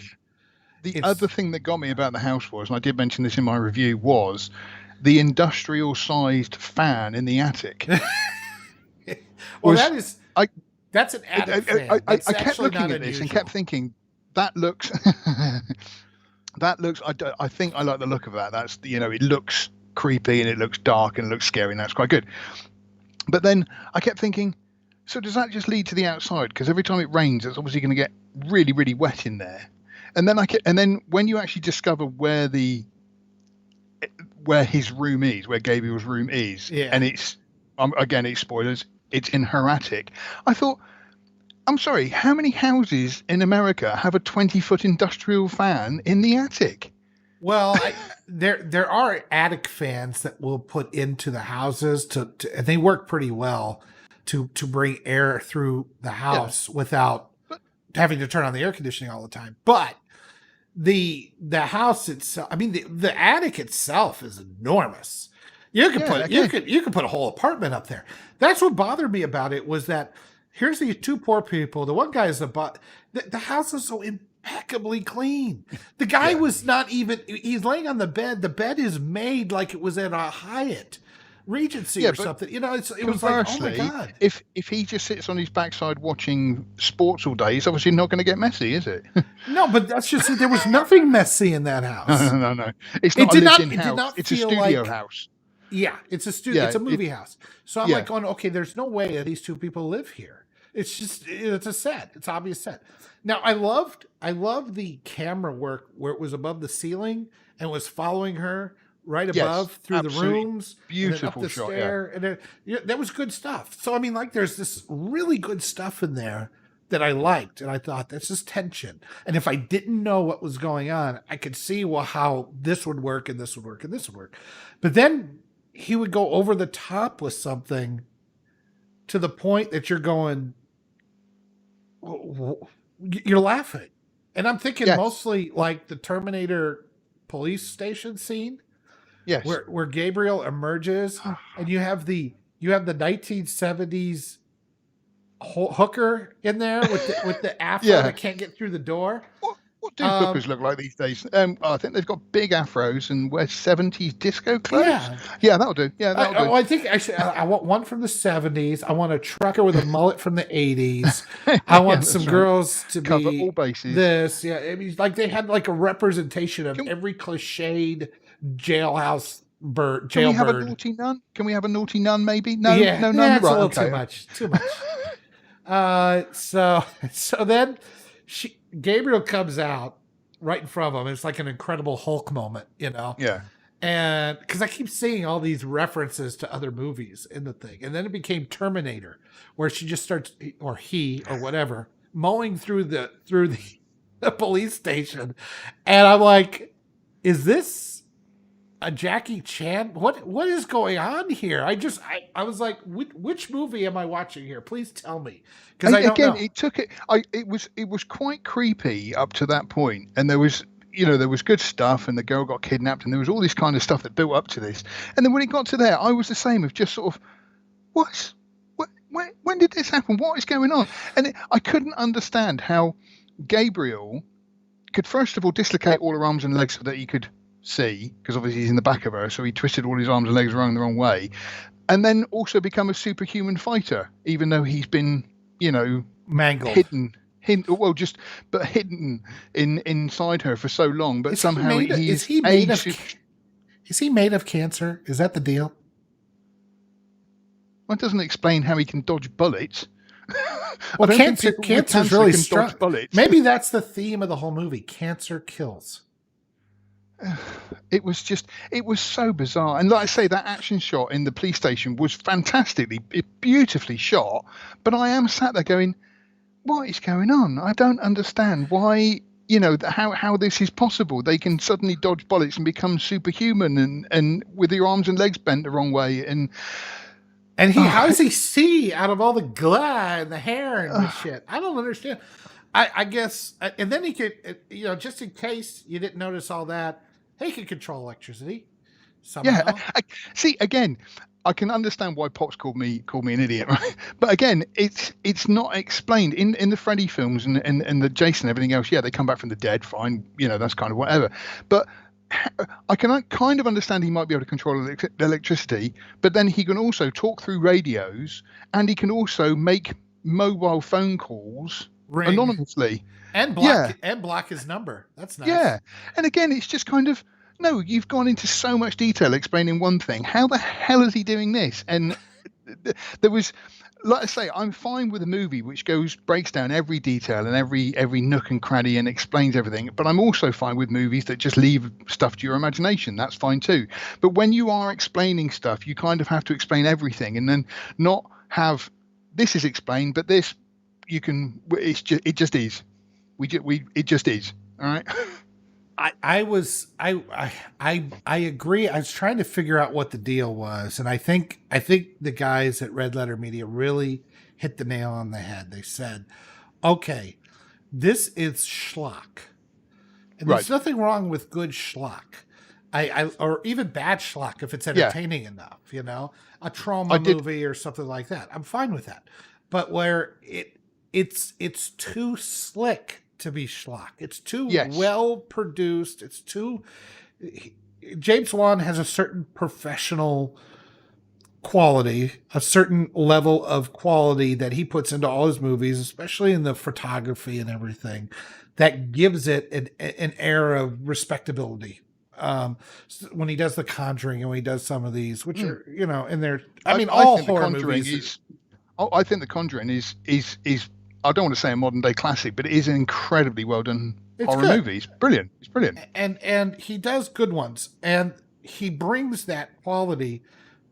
The other thing that got me about the house was, and I did mention this in my review, was the industrial-sized fan in the attic. Well, that's an attic fan. I kept looking at this and kept thinking, that looks. I think I like the look of that. That's it looks creepy and it looks dark and it looks scary and that's quite good. But then I kept thinking, so does that just lead to the outside? Because every time it rains, it's obviously going to get really, really wet in there. And then when you actually discover where his room is, where Gabriel's room is, and it's again, it's spoilers. It's in her attic. I thought, I'm sorry, how many houses in America have a 20-foot industrial fan in the attic? Well, there are attic fans that we'll put into the houses and they work pretty well to bring air through the house without having to turn on the air conditioning all the time. But the house itself, I mean, the attic itself is enormous. You could put a whole apartment up there. That's what bothered me about it, was that here's these two poor people. The one guy is the house is so impeccably clean. The guy was not even, he's laying on the bed. The bed is made like it was at a Hyatt Regency or something. It was like, oh my God. If he just sits on his backside watching sports all day, he's obviously not going to get messy, is it? No, but that's just it. There was nothing messy in that house. No. It's not a lived-in house. It's a studio house. Yeah, it's a studio. It's a movie house. So I'm like going, okay, there's no way that these two people live here. It's just, it's a set. It's an obvious set. Now I loved the camera work where it was above the ceiling and was following her right above through the rooms, beautiful and up the shot, stair, and that was good stuff. So I mean, like, there's this really good stuff in there that I liked, and I thought that's just tension. And if I didn't know what was going on, I could see how this would work and this would work and this would work. But then he would go over the top with something to the point that you're going, you're laughing. And I'm thinking mostly like the Terminator police station scene. Yes. Where Gabriel emerges and you have the 1970s hooker in there with the afro that can't get through the door. What do hookers look like these days? I think they've got big afros and wear 70s disco clothes. Yeah, that'll do. Yeah, that'll do. I think actually I want one from the 70s. I want a trucker with a mullet from the 80s. I want some girls to cover be all bases. This, I mean, like they had like a representation of every cliched jailhouse bird. Can we have a naughty nun? Can we have a naughty nun? Maybe no. That's a little too much. Too much. So then Gabriel comes out right in front of him. It's like an Incredible Hulk moment, Yeah. And because I keep seeing all these references to other movies in the thing. And then it became Terminator, where she just starts, or he, or whatever, mowing through the police station. And I'm like, is this a Jackie Chan? What is going on here? I was like, which movie am I watching here? Please tell me, because I don't know. It was quite creepy up to that point, and there was good stuff, and the girl got kidnapped, and there was all this kind of stuff that built up to this, and then when it got to there, I was the same, of just sort of, when did this happen? What is going on? And I couldn't understand how Gabriel could first of all dislocate all her arms and legs so that he could see, because obviously he's in the back of her, so he twisted all his arms and legs around the wrong way, and then also become a superhuman fighter, even though he's been, mangled, hidden inside her for so long. But somehow is he made of cancer? Is that the deal? It doesn't explain how he can dodge bullets. Well, I don't think people with cancer's cancer really can strong. dodge bullets. Maybe that's the theme of the whole movie. Cancer kills. It was so bizarre. And like I say, that action shot in the police station was fantastically, beautifully shot. But I am sat there going, what is going on? I don't understand why, how this is possible. They can suddenly dodge bullets and become superhuman and with your arms and legs bent the wrong way. And how does he see out of all the glare and the hair and the shit? I don't understand. I guess, and then he could, just in case you didn't notice all that, he could control electricity somehow. Yeah, see, again, I can understand why Pops called me an idiot, right? But again, it's not explained in the Freddy films and the Jason and everything else. Yeah, they come back from the dead, fine, that's kind of whatever. But I can kind of understand he might be able to control electricity, but then he can also talk through radios, and he can also make mobile phone calls anonymously and block his number. That's nice. Yeah, and again, it's just kind of, no, you've gone into so much detail explaining one thing. How the hell is he doing this? And there was, like I say, I'm fine with a movie which breaks down every detail and every nook and cranny and explains everything. But I'm also fine with movies that just leave stuff to your imagination. That's fine too. But when you are explaining stuff, you kind of have to explain everything, and then not have this is explained, but this you can. It just is. It just is. All right. I agree. I was trying to figure out what the deal was, and I think the guys at Red Letter Media really hit the nail on the head. They said, "Okay, this is schlock, and there's nothing wrong with good schlock, or even bad schlock if it's entertaining enough. A trauma movie or something like that. I'm fine with that. But where it's too slick." To be schlock. It's too well produced. It's too. James Wan has a certain professional quality, a certain level of quality that he puts into all his movies, especially in the photography and everything, that gives it an air of respectability. When he does The Conjuring and when he does some of these, which are in there. All horror movies. I think The Conjuring is. I don't want to say a modern day classic, but it is an incredibly well done horror movie. It's brilliant. It's brilliant. And he does good ones. And he brings that quality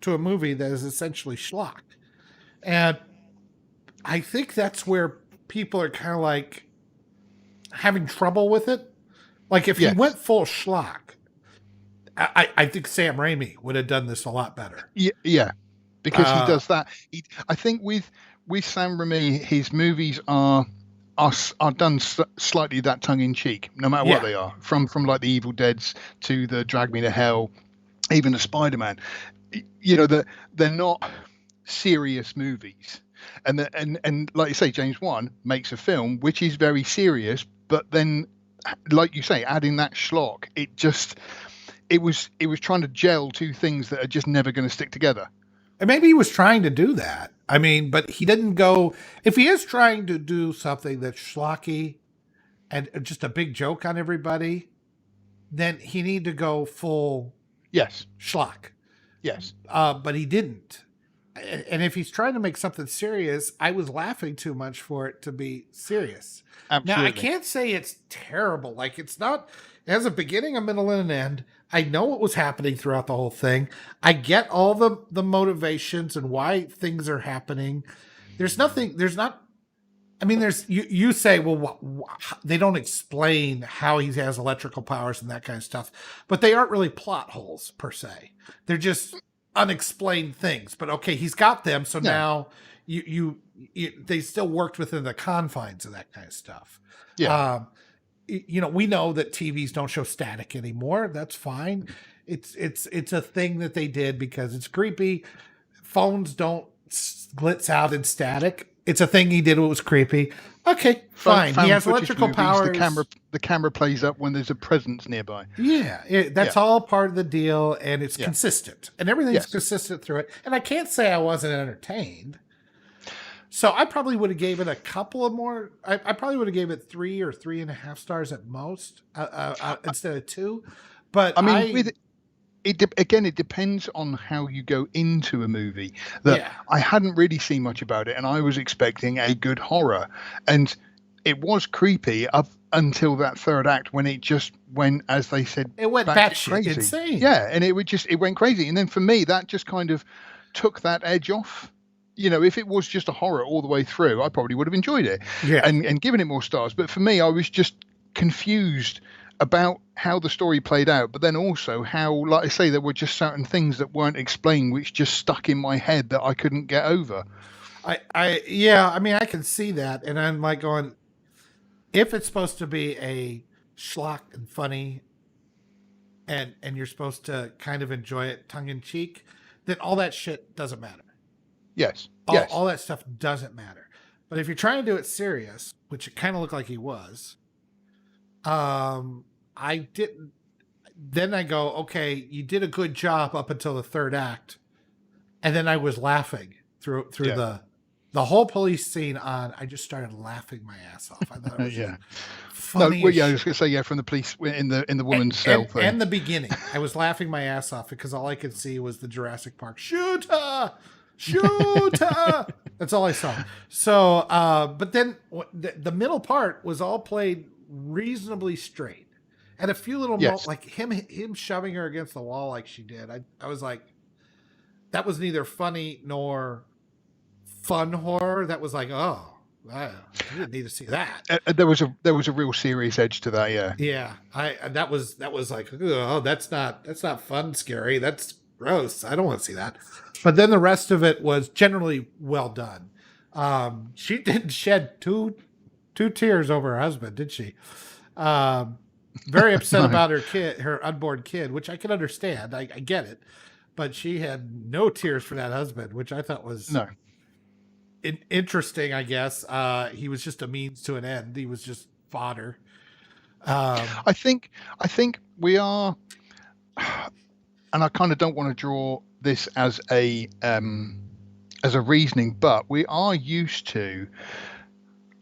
to a movie that is essentially schlock. And I think that's where people are kind of like having trouble with it. Like if he went full schlock, I think Sam Raimi would have done this a lot better. Yeah. Because he does that. I think with Sam Raimi, his movies are done slightly that tongue in cheek, no matter what they are. From like the Evil Deads to the Drag Me to Hell, even the Spider-Man. They're not serious movies, and like you say, James Wan makes a film which is very serious, but then, like you say, adding that schlock, it was trying to gel two things that are just never going to stick together. And maybe he was trying to do that. But he didn't go. If he is trying to do something that's schlocky and just a big joke on everybody, then he need to go full schlock. Yes. But he didn't. And if he's trying to make something serious, I was laughing too much for it to be serious. Absolutely. Now, I can't say it's terrible. Like, it's not. It has a beginning, a middle, and an end. I know what was happening throughout the whole thing. I get all the motivations and why things are happening. There's not. You say, well, they don't explain how he has electrical powers and that kind of stuff, but they aren't really plot holes per se. They're just unexplained things. But okay, he's got them, so now they still worked within the confines of that kind of stuff. Yeah. We know that TVs don't show static anymore. That's fine. It's a thing that they did because it's creepy. Phones don't glitz out in static. It's a thing he did. It was creepy. Okay, fine. He has electrical powers. The camera plays up when there's a presence nearby. Yeah, that's all part of the deal, and it's consistent, and everything's consistent through it. And I can't say I wasn't entertained. So I probably would have gave it a couple of more. I probably would have gave it 3 or 3.5 stars at most, instead of 2. But again, it depends on how you go into a movie. That Yeah. I hadn't really seen much about it, and I was expecting a good horror, and it was creepy up until that third act when it just went, as they said, It went batshit batshit crazy. insane. Yeah, and it went crazy, and then for me, that just kind of took that edge off. If it was just a horror all the way through, I probably would have enjoyed it Yeah. and given it more stars. But for me, I was just confused about how the story played out, but then also how, like I say, there were just certain things that weren't explained, which just stuck in my head that I couldn't get over. Yeah, I mean, I can see that. And I'm like going, if it's supposed to be a schlock and funny and you're supposed to kind of enjoy it tongue in cheek, then all that shit doesn't matter. Yes. All that stuff doesn't matter. But if you're trying to do it serious, which it kind of looked like he was, I didn't. Then I go, okay, you did a good job up until the third act, and then I was laughing through the whole police scene on. I just started laughing my ass off. I thought it was Yeah. funny. No, well, yeah, I was going to say, yeah, from the police in the woman's cell thing. And the beginning, I was laughing my ass off because all I could see was the Jurassic Park shooter. That's all I saw. So, but then the middle part was all played reasonably straight, and a few little Yes. like him shoving her against the wall like she did. I was like, that was neither funny nor fun horror. That was like, oh, I didn't need to see that. There was a real serious edge to that. Yeah. Yeah, that was like, oh, that's not fun, scary. That's gross. I don't want to see that. But then the rest of it was generally well done. She didn't shed two tears over her husband, did she? Very upset No. about her kid, her unborn kid, which I can understand. I get it. But she had no tears for that husband, which I thought was No. interesting, I guess. He was just a means to an end. He was just fodder. I think we are, and I kind of don't want to draw this as a reasoning, but we are used to,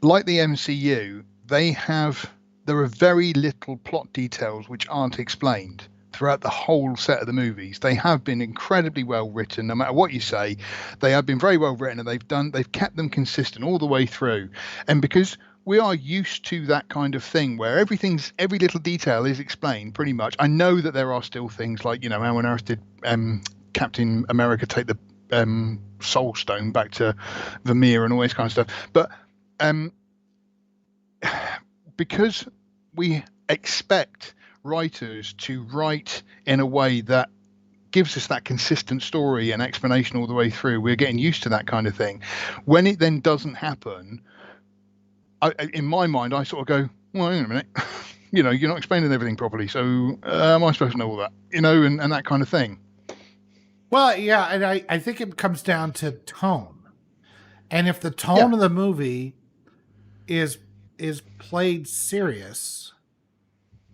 like the MCU, there are very little plot details which aren't explained throughout the whole set of the movies. They have been incredibly well written, no matter what you say. They have been very well written, and they've kept them consistent all the way through. And because we are used to that kind of thing where every little detail is explained pretty much. I know that there are still things like, how on earth did Captain America take the Soul Stone back to Vermeer and all this kind of stuff. But because we expect writers to write in a way that gives us that consistent story and explanation all the way through, we're getting used to that kind of thing. When it then doesn't happen, in my mind, I sort of go, well, hang on a minute, you're not explaining everything properly, so am I supposed to know all that, and that kind of thing. Well, yeah, and I think it comes down to tone. And if the tone of the movie is played serious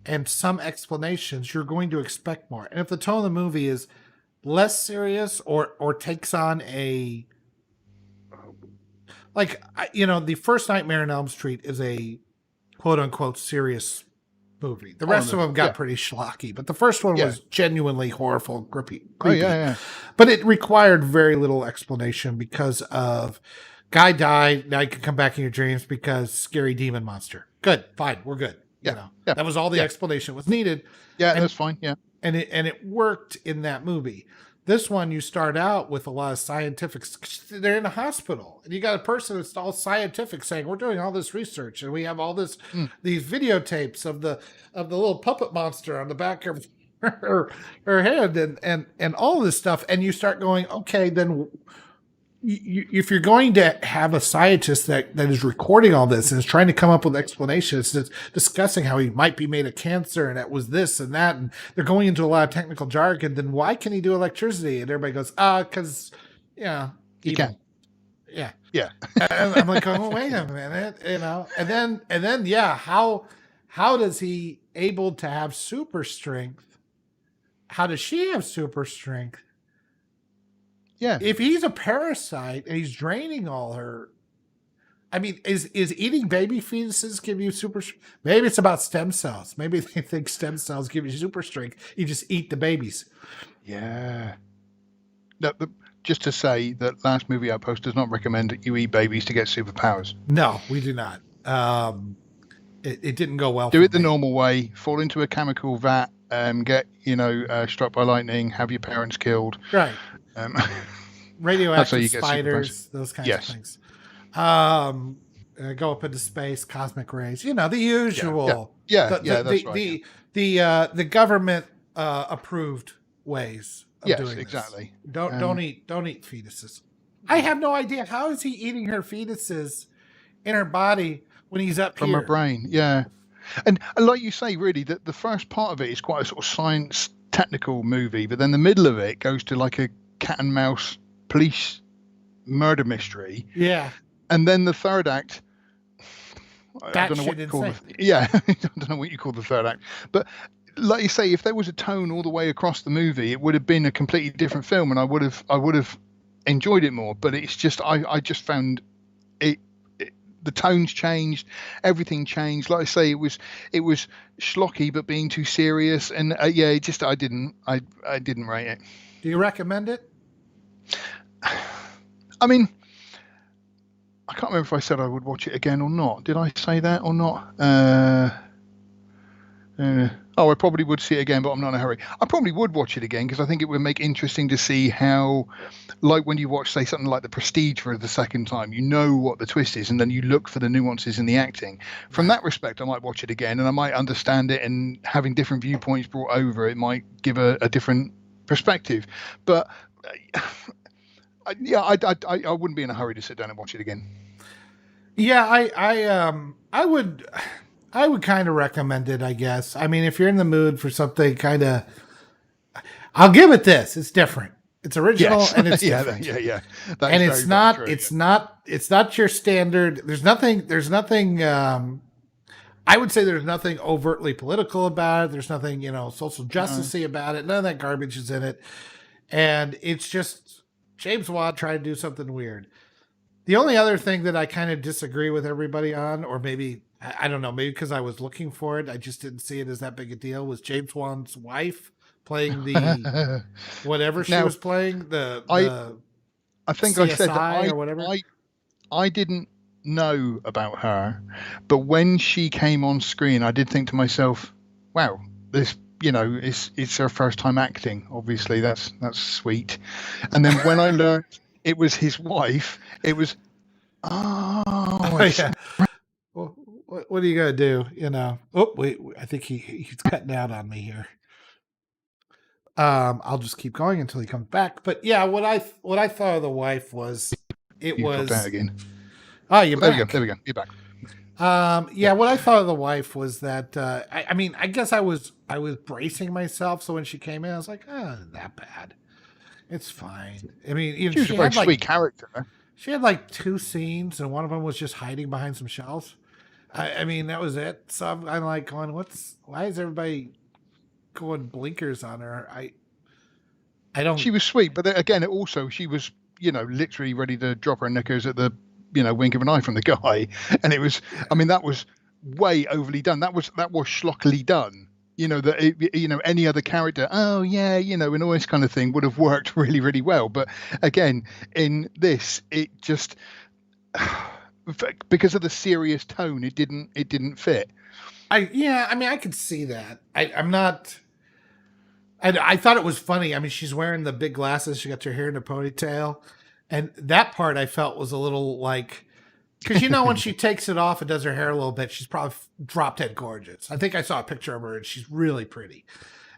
and some explanations, you're going to expect more. And if the tone of the movie is less serious or takes on a, like, the first Nightmare on Elm Street is a quote unquote serious movie. The rest of them got pretty schlocky, but the first one was genuinely horrible, creepy. Oh, yeah. But it required very little explanation because of guy died. Now you can come back in your dreams because scary demon monster. Good, fine, we're good. That was all the explanation was needed. Yeah, that's fine. Yeah, and it worked in that movie. This one, you start out with a lot of scientific. They're in a hospital, and you got a person that's all scientific saying, "We're doing all this research, and we have all this these videotapes of the little puppet monster on the back of her head, and all this stuff." And you start going, "Okay, then." If you're going to have a scientist that is recording all this and is trying to come up with explanations, that's discussing how he might be made of cancer and it was this and that, and they're going into a lot of technical jargon, then why can he do electricity? And everybody goes, because, he can. Yeah. Yeah. I'm like, oh, wait a minute, and then, how does he able to have super strength? How does she have super strength? Yeah. If he's a parasite and he's draining all her, I mean, is eating baby fetuses give you super? Maybe it's about stem cells. Maybe they think stem cells give you super strength. You just eat the babies. Yeah. No, just to say that Last Movie Outpost does not recommend that you eat babies to get superpowers. No, we do not. It didn't go well. Do for it the me. normal way. Fall into a chemical vat. Get struck by lightning. Have your parents killed. Right. Radioactive spiders, those kinds of things. Go up into space, cosmic rays. You know, the usual. That's right. The government approved ways of doing exactly. this. Don't eat fetuses. I have no idea how is he eating her fetuses in her body when he's up from here. her brain. Yeah, and like you say, really, the first part of it is quite a sort of science technical movie, but then the middle of it goes to like a cat and mouse police murder mystery. Yeah, and then the third act. I don't know what you call it. Yeah, I don't know what you call the third act, but like you say, if there was a tone all the way across the movie, it would have been a completely different film, and I would have enjoyed it more. But it's just I just found it the tones changed, everything changed. Like I say, it was schlocky but being too serious, and I didn't rate it. Do you recommend it? I mean, I can't remember if I said I would watch it again or not. Did I say that or not? I probably would see it again, but I'm not in a hurry. I probably would watch it again because I think it would make interesting to see how, like when you watch, say, something like The Prestige for the second time, you know what the twist is, and then you look for the nuances in the acting. From that respect, I might watch it again, and I might understand it, and having different viewpoints brought over it might give a different perspective. But I wouldn't be in a hurry to sit down and watch it again. Yeah, I would kind of recommend it, I guess. I mean, if you're in the mood for something kind of, I'll give it this. It's different. It's original and it's different. Yeah. And it's not your standard. There's nothing. I would say there's nothing overtly political about it. There's nothing, social justicey about it. None of that garbage is in it. And it's just James Wan trying to do something weird. The only other thing that I kind of disagree with everybody on, or maybe, I don't know, maybe because I was looking for it, I just didn't see it as that big a deal, was James Wan's wife playing the whatever she was playing. I think CSI I said that or whatever. I didn't know about her, but when she came on screen, I did think to myself, wow, this, it's her first time acting. Obviously, that's sweet. And then when I learned it was his wife, it was, yeah. Well, what are you gonna do? Oh wait, I think he's cutting out on me here. I'll just keep going until he comes back. But yeah, what I thought of the wife was you dropped out again. Oh, you're back. There we go. You're back. What I thought of the wife was that I guess I was bracing myself, so when she came in, I was like, not that bad. It's fine. I mean, she was a very sweet character. She had like 2 scenes, and one of them was just hiding behind some shelves. I mean, that was it. So I'm like going, why is everybody going blinkers on her? I don't. She was sweet, but again, also she was, literally ready to drop her knickers at the, wink of an eye from the guy, and it was. I mean, that was way overly done. That was schlockily done. Any other character, and all this kind of thing would have worked really, really well. But again, in this, it just because of the serious tone, it didn't fit. I could see that. I'm not. I thought it was funny. I mean, she's wearing the big glasses. She got her hair in a ponytail, and that part I felt was a little like. Because when she takes it off and does her hair a little bit, she's probably drop dead gorgeous. I think I saw a picture of her and she's really pretty.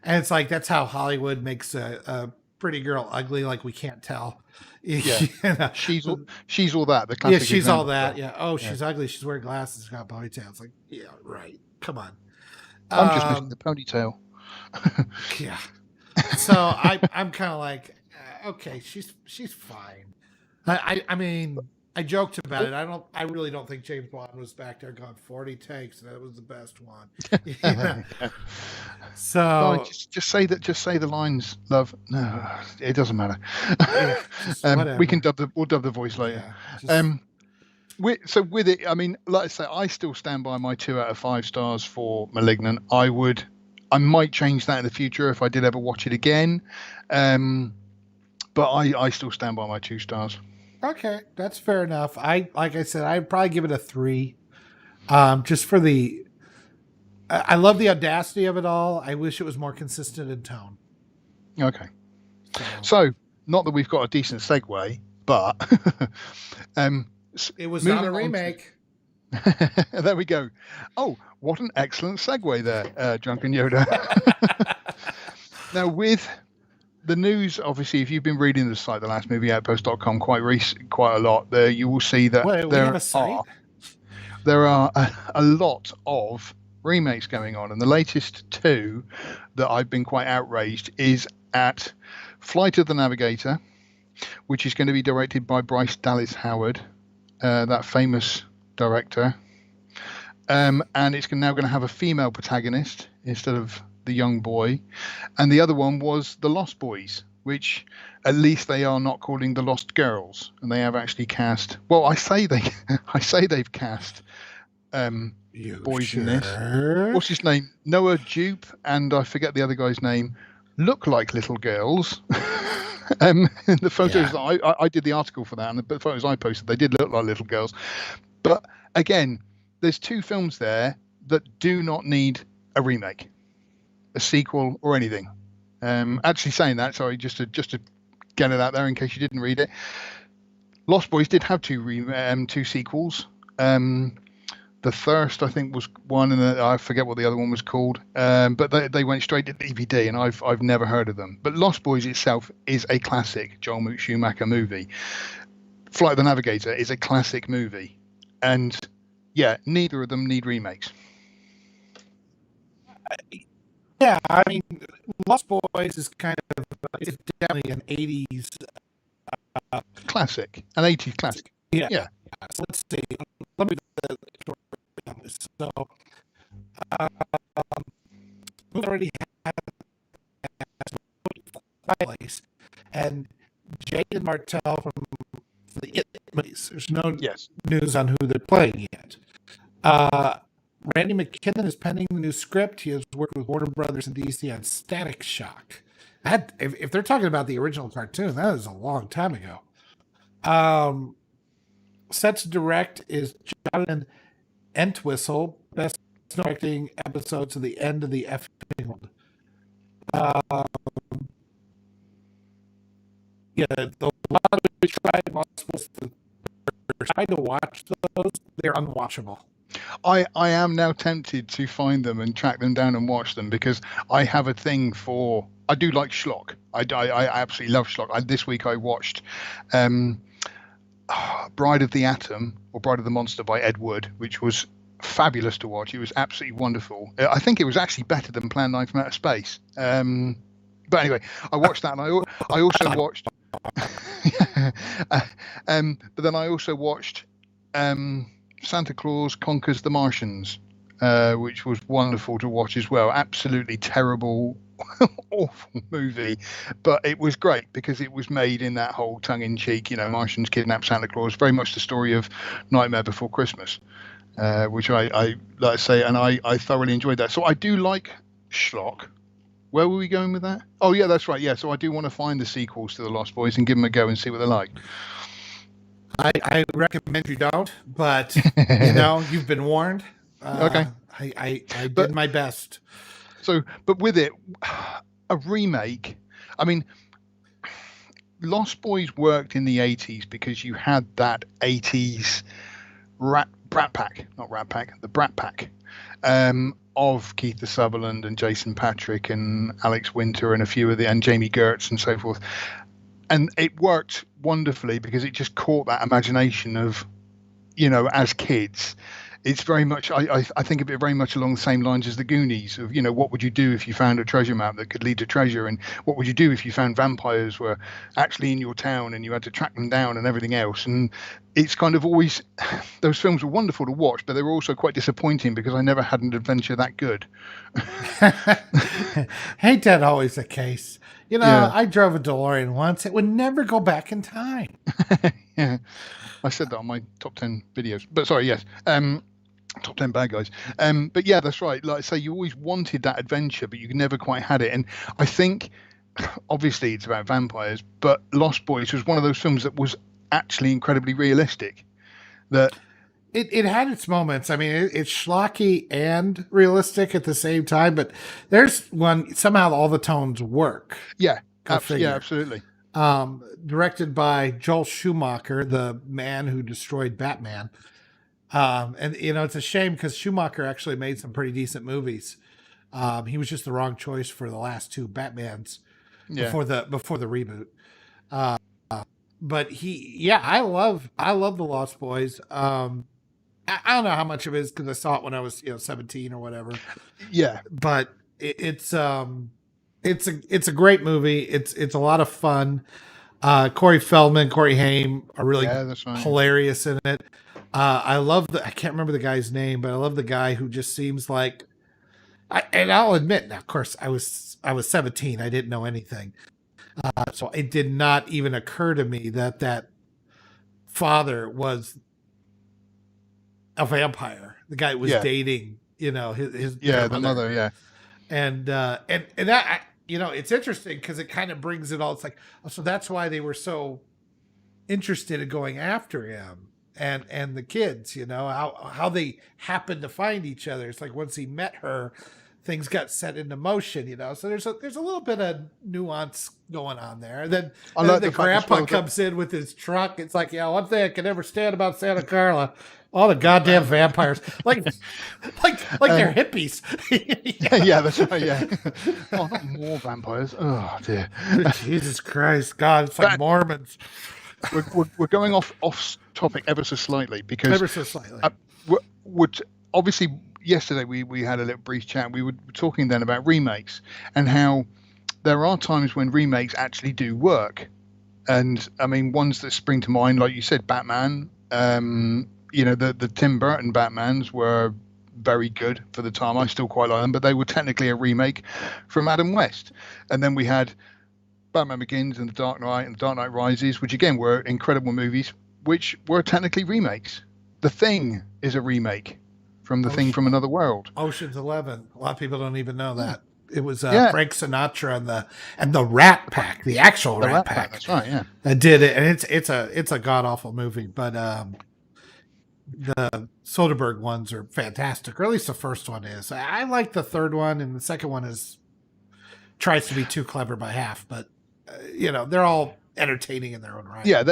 And it's like, that's how Hollywood makes a pretty girl ugly, like we can't tell. Yeah. She's all that. The classic she's all that. Yeah. Oh, she's ugly. She's wearing glasses, got a ponytail. It's like, yeah, right. Come on. I'm just missing the ponytail. Yeah. So I'm kind of like, okay, she's fine. I mean, I joked about it. I really don't think James Wan was back there going 40 takes. That was the best one. So just say the lines, love. No, it doesn't matter. Yeah, we'll dub the voice later. with it, I mean, like I say, I still stand by my 2 out of 5 stars for *Malignant*. I might change that in the future if I did ever watch it again, but I still stand by my 2 stars. Okay, that's fair enough. Like I said, I'd probably give it a 3. Just for I love the audacity of it all. I wish it was more consistent in tone. Okay. So not that we've got a decent segue, but it was not a remake. There we go. Oh, what an excellent segue there, Drunken Yoda. Now, with the news, obviously, if you've been reading the site, thelastmovieoutpost.com, quite a lot, there you will see that there are a lot of remakes going on, and the latest 2 that I've been quite outraged is at Flight of the Navigator, which is going to be directed by Bryce Dallas Howard, that famous director, and it's now going to have a female protagonist instead of the young boy. And the other one was The Lost Boys, which at least they are not calling The Lost Girls, and they have actually cast. Well, I say they've cast boys in this. What's his name? Noah Jupe, and I forget the other guy's name. Look like little girls. The photos that I did the article for that, and the photos I posted, they did look like little girls. But again, there's 2 films there that do not need a remake, a sequel, or anything. Actually, saying that, sorry, just to get it out there in case you didn't read it, Lost Boys did have 2 sequels. The Thirst, I think, was one, and I forget what the other one was called. But they went straight to DVD, and I've never heard of them. But Lost Boys itself is a classic Joel Schumacher movie. Flight of the Navigator is a classic movie, and yeah, neither of them need remakes. Yeah, I mean, Lost Boys is it's definitely an 80s classic, an 80s classic. Yeah. So let's see. Let me So, we already had place, and Jaden Martell from the It movies. There's no news on who they're playing yet. Randy McKinnon is penning the new script. He has worked with Warner Brothers and DC on Static Shock. If they're talking about the original cartoon, that is a long time ago. Set to direct is Jonathan Entwistle, best directing episodes of The End of the Effing World. The lot of we tried to watch those. They're unwatchable. I am now tempted to find them and track them down and watch them, because I have a thing for. I do like schlock. I absolutely love schlock. This week I watched Bride of the Atom, or Bride of the Monster by Ed Wood, which was fabulous to watch. It was absolutely wonderful. I think it was actually better than Plan 9 from Outer Space. But anyway, I watched that, and I also watched. But then I also watched Santa Claus Conquers the Martians, which was wonderful to watch as well. Absolutely terrible, awful movie, but it was great because it was made in that whole tongue-in-cheek, Martians kidnap Santa Claus, very much the story of Nightmare Before Christmas, which I like to say, and I thoroughly enjoyed that. So I do like schlock. Where were we going with that? Oh yeah, that's right. Yeah, so I do want to find the sequels to The Lost Boys and give them a go and see what they're like. I recommend you don't, but you've been warned. Okay. I did my best. So, but with it, a remake. I mean, Lost Boys worked in the 80s because you had that 80s Brat Pack, the Brat Pack, of Keith Sutherland and Jason Patric and Alex Winter and a few of and Jamie Gertz and so forth. And it worked wonderfully because it just caught that imagination of, as kids. It's very much, I think of it very much along the same lines as the Goonies of, what would you do if you found a treasure map that could lead to treasure? And what would you do if you found vampires were actually in your town and you had to track them down and everything else? And it's kind of always, those films were wonderful to watch, but they were also quite disappointing because I never had an adventure that good. Ain't that always the case? I drove a DeLorean once. It would never go back in time. Yeah. I said that on my top 10 videos, but sorry, yes. Top 10 bad guys. But yeah, that's right. Like I say, you always wanted that adventure, but you never quite had it. And I think, obviously, it's about vampires, but Lost Boys was one of those films that was actually incredibly realistic. That it had its moments. I mean, it's schlocky and realistic at the same time, but there's one somehow all the tones work. yeah, absolutely. Directed by Joel Schumacher, the man who destroyed Batman. And it's a shame because Schumacher actually made some pretty decent movies. He was just the wrong choice for the last two Batmans before the reboot. But I love the Lost Boys. I don't know how much of it is because I saw it when I was 17 or whatever. Yeah, but it's a great movie. It's a lot of fun. Corey Feldman, Corey Haim are really hilarious in it. I love I can't remember the guy's name, but I love the guy who just seems like, and I'll admit, now, of course, I was 17. I didn't know anything. So it did not even occur to me that father was a vampire. The guy was dating, his the mother, yeah. And that, it's interesting because it kind of brings it all. It's like, so that's why they were so interested in going after him and the kids, how they happened to find each other. It's like once he met her, things got set into motion, So there's a little bit of nuance going on there. And then the grandpa comes in with his truck. It's like, one thing I can never stand about Santa Carla, all the goddamn vampires, like they're hippies. Yeah, that's right. Yeah, not more vampires. Oh dear, Jesus Christ, God, it's like Mormons. We're going off topic ever so slightly because obviously yesterday we had a little brief chat. We were talking then about remakes and how there are times when remakes actually do work. And I mean, ones that spring to mind, like you said, Batman. The Tim Burton Batmans were very good for the time. I still quite like them, but they were technically a remake from Adam West. And then we had Batman Begins and The Dark Knight and The Dark Knight Rises, which again were incredible movies, which were technically remakes. The Thing is a remake from The Thing from Another World. Ocean's 11. A lot of people don't even know that. It was Frank Sinatra and the Rat Pack, the actual Rat Pack. That's right, yeah. That did it, and it's a god awful movie, but the Soderbergh ones are fantastic, or at least the first one is. I like the third one, and the second one tries to be too clever by half, but they're all entertaining in their own right. Yeah,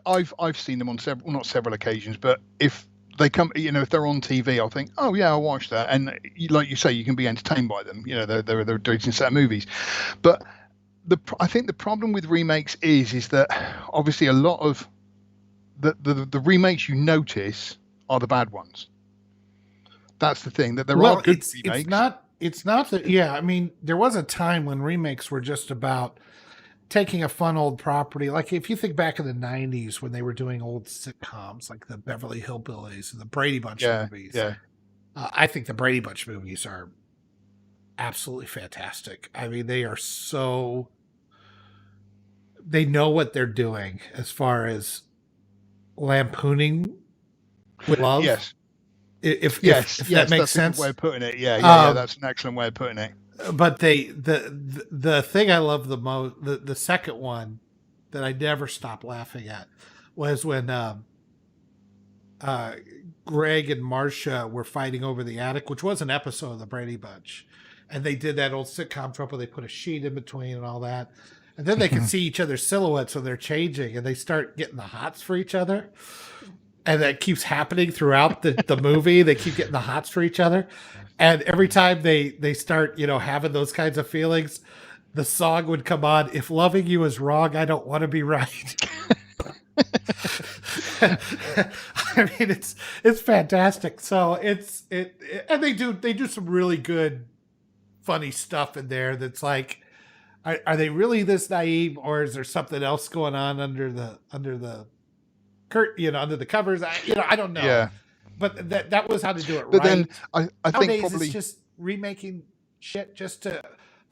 I've seen them on not several occasions, but if they come, if they're on TV, I'll think, oh yeah, I'll watch that, and like you say, you can be entertained by them. They're a decent set of movies, but I think the problem with remakes is that obviously a lot of the remakes you notice are the bad ones. That's the thing, that there are good remakes. It's not that. Yeah, I mean, there was a time when remakes were just about taking a fun old property. Like if you think back in the 90s when they were doing old sitcoms like the Beverly Hillbillies and the Brady Bunch movies. Yeah. I think the Brady Bunch movies are absolutely fantastic. I mean, they know what they're doing as far as lampooning with love. Yes. If that makes sense. That's a good way of putting it. Yeah, that's an excellent way of putting it. But the thing I love the most, the second one that I never stopped laughing at was when Greg and Marcia were fighting over the attic, which was an episode of the Brady Bunch, and they did that old sitcom trope where they put a sheet in between and all that, and then they can see each other's silhouettes when they're changing, and they start getting the hots for each other. And that keeps happening throughout the movie. They keep getting the hots for each other. And every time they start, having those kinds of feelings, the song would come on, "If loving you is wrong, I don't want to be right." I mean, it's fantastic. So and they do some really good, funny stuff in there. That's like, are they really this naive, or is there something else going on under the under the covers? I don't know. Yeah. But that was how to do it but right. Then I think nowadays probably it's just remaking shit just to,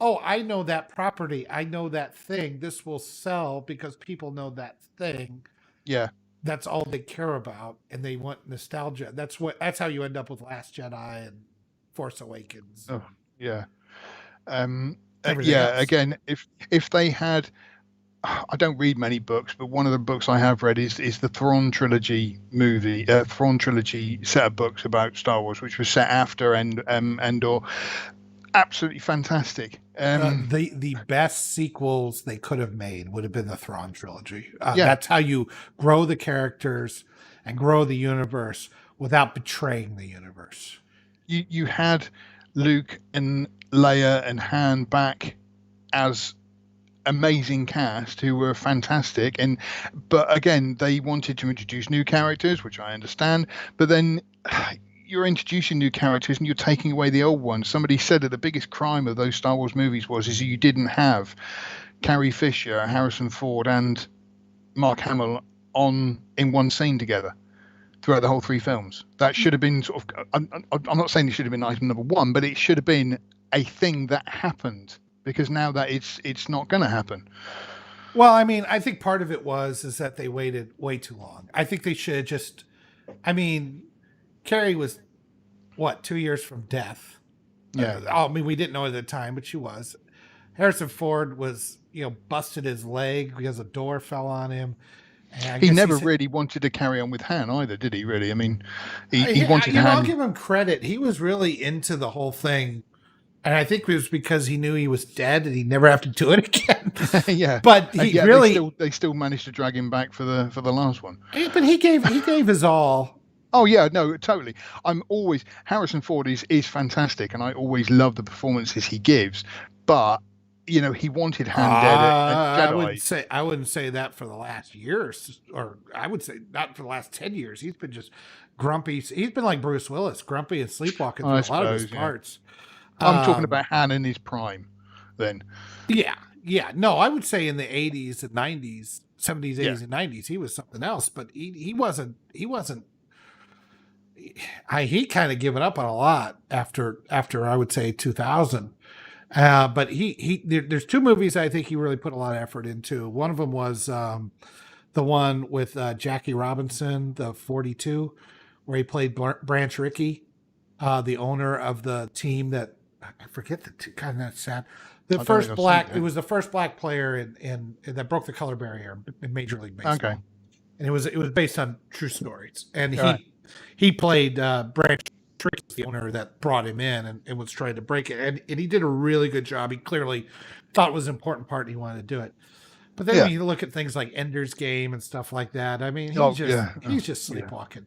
I know that property, I know that thing, this will sell because people know that thing. Yeah. that's all they care about, and they want nostalgia. That's how you end up with Last Jedi and Force Awakens Oh, and yeah. everything Yeah. else. Again, if they had, I don't read many books, but one of the books I have read is the Thrawn trilogy Thrawn trilogy set of books about Star Wars, which was set after Endor. Absolutely fantastic. The best sequels they could have made would have been the Thrawn trilogy. Yeah, That's how you grow the characters and grow the universe without betraying the universe. you had Luke and Leia and Han back as amazing cast who were fantastic, but again they wanted to introduce new characters, which I understand, but then you're introducing new characters and you're taking away the old ones. Somebody said that the biggest crime of those Star Wars movies is you didn't have Carrie Fisher, Harrison Ford, and Mark Hamill in one scene together throughout the whole three films. That should have been sort of, I'm not saying it should have been item number one, but it should have been a thing that happened, because now that it's not going to happen. Well, I mean, I think part of it is that they waited way too long. I think they should have just. I mean, Carrie was what 2 years from death. Yeah. I mean, we didn't know at the time, but she was. Harrison Ford was, busted his leg because a door fell on him. And I He guess never really wanted to carry on with Han either, did he? Really? I mean, he wanted I'll Han. give him credit. He was really into the whole thing. And I think it was because he knew he was dead and he'd never have to do it again. Yeah, but he really they still managed to drag him back for the last one. But he gave his all. Oh yeah, no, totally. Harrison Ford is fantastic, and I always love the performances he gives. But he wanted Han dead at Jedi. I wouldn't say that for the last years, or I would say not for the last 10 years. He's been just grumpy. He's been like Bruce Willis, grumpy and sleepwalking through a lot of his parts. I'm talking about Han in his prime, then. Yeah. No, I would say in the 80s and 90s, 70s, 80s, and 90s, he was something else. But he wasn't. He kind of given up on a lot after I would say 2000. But there's two movies I think he really put a lot of effort into. One of them was the one with Jackie Robinson, the 42, where he played Branch Rickey, the owner of the team that I forget kind of sad. It was the first black player in that broke the color barrier in Major League Baseball. Okay, and it was based on true stories, and he played Branch Rickey, the owner that brought him in and was trying to break it, and he did a really good job. He clearly thought it was an important part and he wanted to do it. But then when you look at things like Ender's Game and stuff like that, I mean, he's just sleepwalking.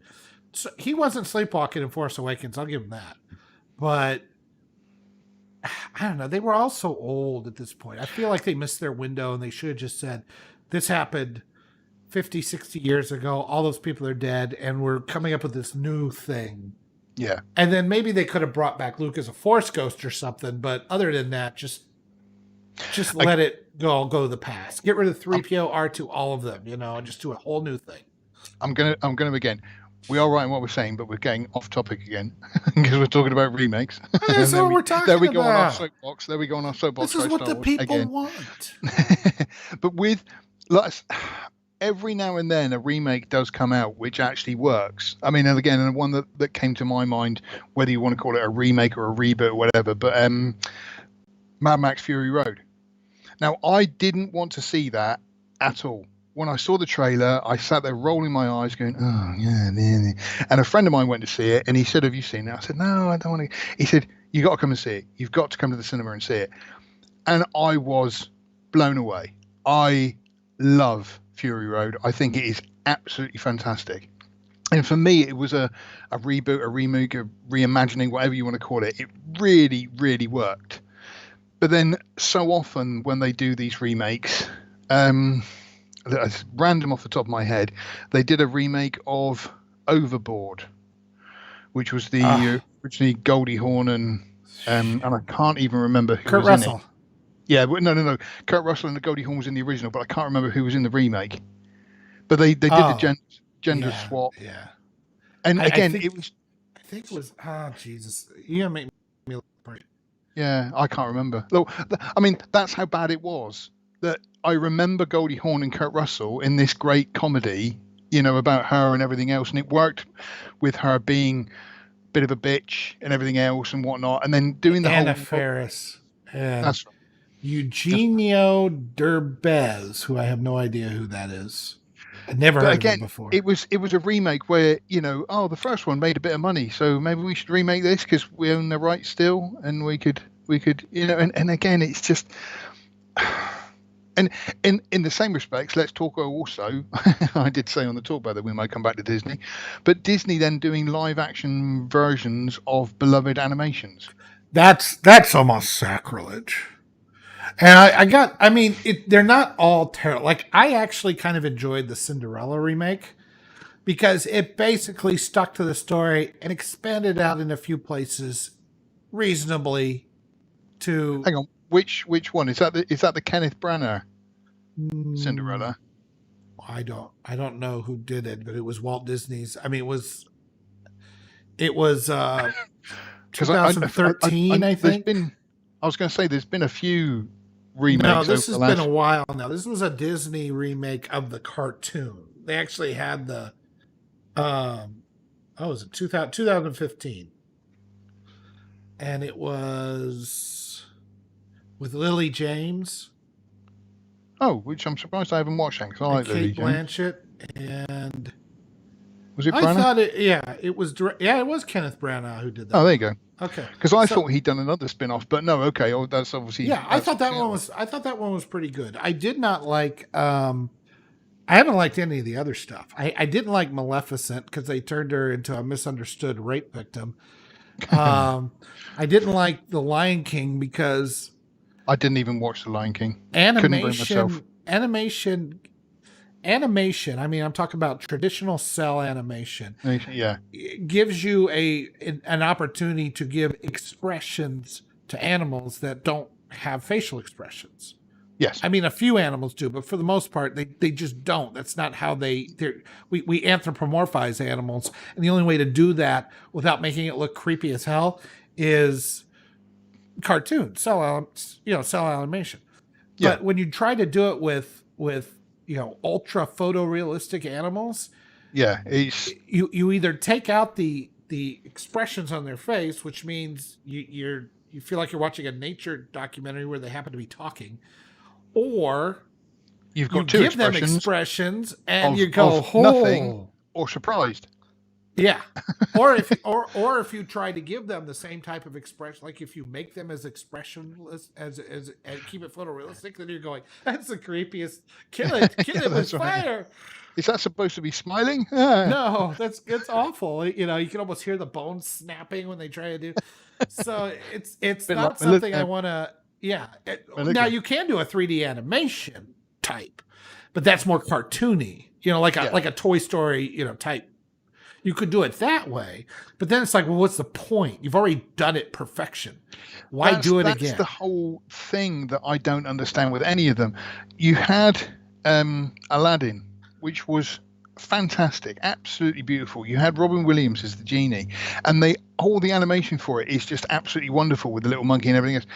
So he wasn't sleepwalking in Force Awakens, I'll give him that. But I don't know. They were all so old at this point. I feel like they missed their window and they should have just said, this happened 50, 60 years ago. All those people are dead and we're coming up with this new thing. Yeah. And then maybe they could have brought back Luke as a Force ghost or something. But other than that, just let it go to the past. Get rid of 3PO, R2, all of them, and just do a whole new thing. I'm gonna again. We are right in what we're saying, but we're getting off topic again because we're talking about remakes. That's what we're talking about. There we go on our soapbox. This is what the people want. But every now and then a remake does come out which actually works. I mean, and again, and one that came to my mind, whether you want to call it a remake or a reboot or whatever, but Mad Max Fury Road. Now, I didn't want to see that at all. When I saw the trailer, I sat there rolling my eyes going, oh, yeah. And a friend of mine went to see it, and he said, have you seen it? I said, no, I don't want to. He said, you got to come and see it. You've got to come to the cinema and see it. And I was blown away. I love Fury Road. I think it is absolutely fantastic. And for me, it was a reboot, a remake, a reimagining, whatever you want to call it. It really, really worked. But then so often when they do these remakes, random off the top of my head, they did a remake of Overboard, which was the originally Goldie Hawn and I can't even remember who Kurt was Russell. in it. Yeah, no. Kurt Russell and the Goldie Hawn was in the original, but I can't remember who was in the remake. But they did the gender swap. Yeah. And again, I think it was. Oh Jesus! You gotta make me look pretty. Yeah, I can't remember. Look, I mean, that's how bad it was. That I remember Goldie Hawn and Kurt Russell in this great comedy, about her and everything else, and it worked with her being a bit of a bitch and everything else and whatnot, and then doing the Anna whole. Faris and That's that's. Eugenio Derbez, who I have no idea who that is. I'd never But heard of him again, before. it was a remake where the first one made a bit of money, so maybe we should remake this because we own the rights still, and we could and again, it's just. And in the same respects, let's talk also. I did say on the talk about that we might come back to Disney, but Disney then doing live action versions of beloved animations. That's almost sacrilege. And they're not all terrible. Like, I actually kind of enjoyed the Cinderella remake because it basically stuck to the story and expanded out in a few places reasonably to. Hang on, which one is that? Is that the Kenneth Branagh mm, Cinderella? I don't know who did it, but it was Walt Disney's. I mean, it was Because I 2013, I there's think. been I was going to say there's been a few No, remakes over this the has been a last. while now. This was a Disney remake of the cartoon. They actually had the was it 2015, and it was with Lily James Oh, which I'm surprised I haven't watched because I and like Lily Kate James. Blanchett, and Was it I Branagh? thought it was Kenneth Branagh who did Oh, that there one. you go. Okay, Because I so thought he'd done another spin-off, but no. Okay, that's obviously yeah, that's the other one. I thought that one was pretty good. I did not like I haven't liked any of the other stuff. I didn't like Maleficent because they turned her into a misunderstood rape victim. Um, I didn't like The Lion King because I didn't even watch The Lion King. Couldn't bring myself. animation. I mean, I'm talking about traditional cell animation. Yeah. It gives you an opportunity to give expressions to animals that don't have facial expressions. Yes. I mean, a few animals do, but for the most part, they just don't. That's not how we anthropomorphize animals, and the only way to do that without making it look creepy as hell is cartoon, cell animation. Yeah. But when you try to do it with ultra photorealistic animals, Yeah. It's you either take out the expressions on their face, which means you feel like you're watching a nature documentary where they happen to be talking, or you've you got two give them expressions expressions and of you go, nothing oh, or surprised. yeah. Or if you try to give them the same type of expression, like if you make them as expressionless as and keep it photorealistic, then you're going, that's the creepiest. Kill Yeah, it with that's right. fire. Is that supposed to be smiling? Ah, No, it's awful. You can almost hear the bones snapping when they try to do. So it's bit like not something I want to. Yeah. Now Malignant. you can do a 3D animation type, but that's more cartoony. Like a Yeah. like a Toy Story type. You could do it that way, but then it's like, well, what's the point? You've already done it perfection. Why That's do it that's the again? whole thing that I don't understand with any of them. You had Aladdin, which was fantastic, absolutely beautiful. You had Robin Williams as the genie, and all the animation for it is just absolutely wonderful with the little monkey and everything else.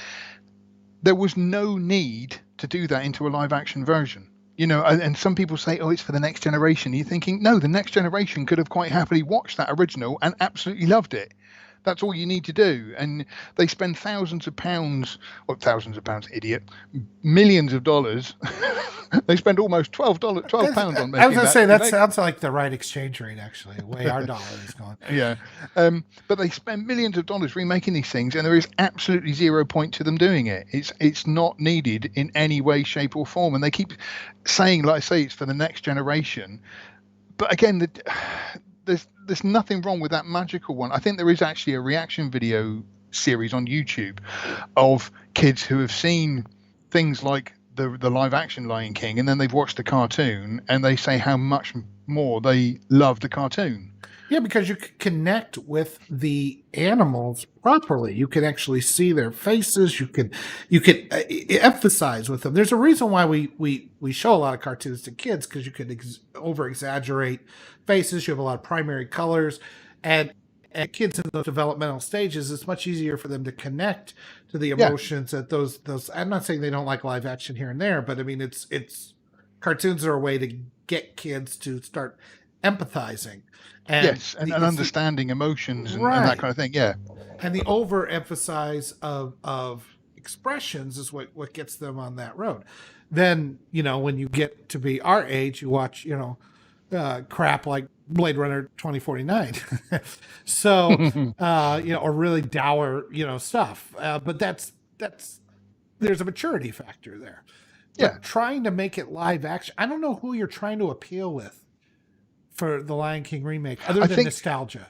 There was no need to do that into a live action version. And some people say, oh, it's for the next generation. You're thinking, no, the next generation could have quite happily watched that original and absolutely loved it. That's all you need to do. And they spend thousands of pounds, idiot, millions of dollars. They spend almost £12 on I was making gonna that say that remake. sounds like the right exchange rate, actually. The way our dollar is going. Yeah. But they spend millions of dollars remaking these things, and there is absolutely 0 point to them doing it. It's not needed in any way, shape, or form. And they keep saying, like I say, it's for the next generation. But again, there's nothing wrong with that magical one. I think there is actually a reaction video series on YouTube of kids who have seen things like the live action Lion King, and then they've watched the cartoon, and they say how much more they love the cartoon. Yeah, because you can connect with the animals properly. You can actually see their faces. You can emphasize with them. There's a reason why we show a lot of cartoons to kids, because you can over exaggerate faces. You have a lot of primary colors, and kids in those developmental stages, it's much easier for them to connect to the Yeah, emotions that those. I'm not saying they don't like live action here and there, but I mean it's cartoons are a way to get kids to start empathizing, and Yes, and it's the understanding emotions and that right, kind of thing. Yeah. and the overemphasize of expressions is what gets them on that road. Then when you get to be our age, you watch crap like Blade Runner 2049, so or really dour stuff. But that's there's a maturity factor there. Yeah. But trying to make it live action, I don't know who you're trying to appeal with for the Lion King remake, other I than think nostalgia.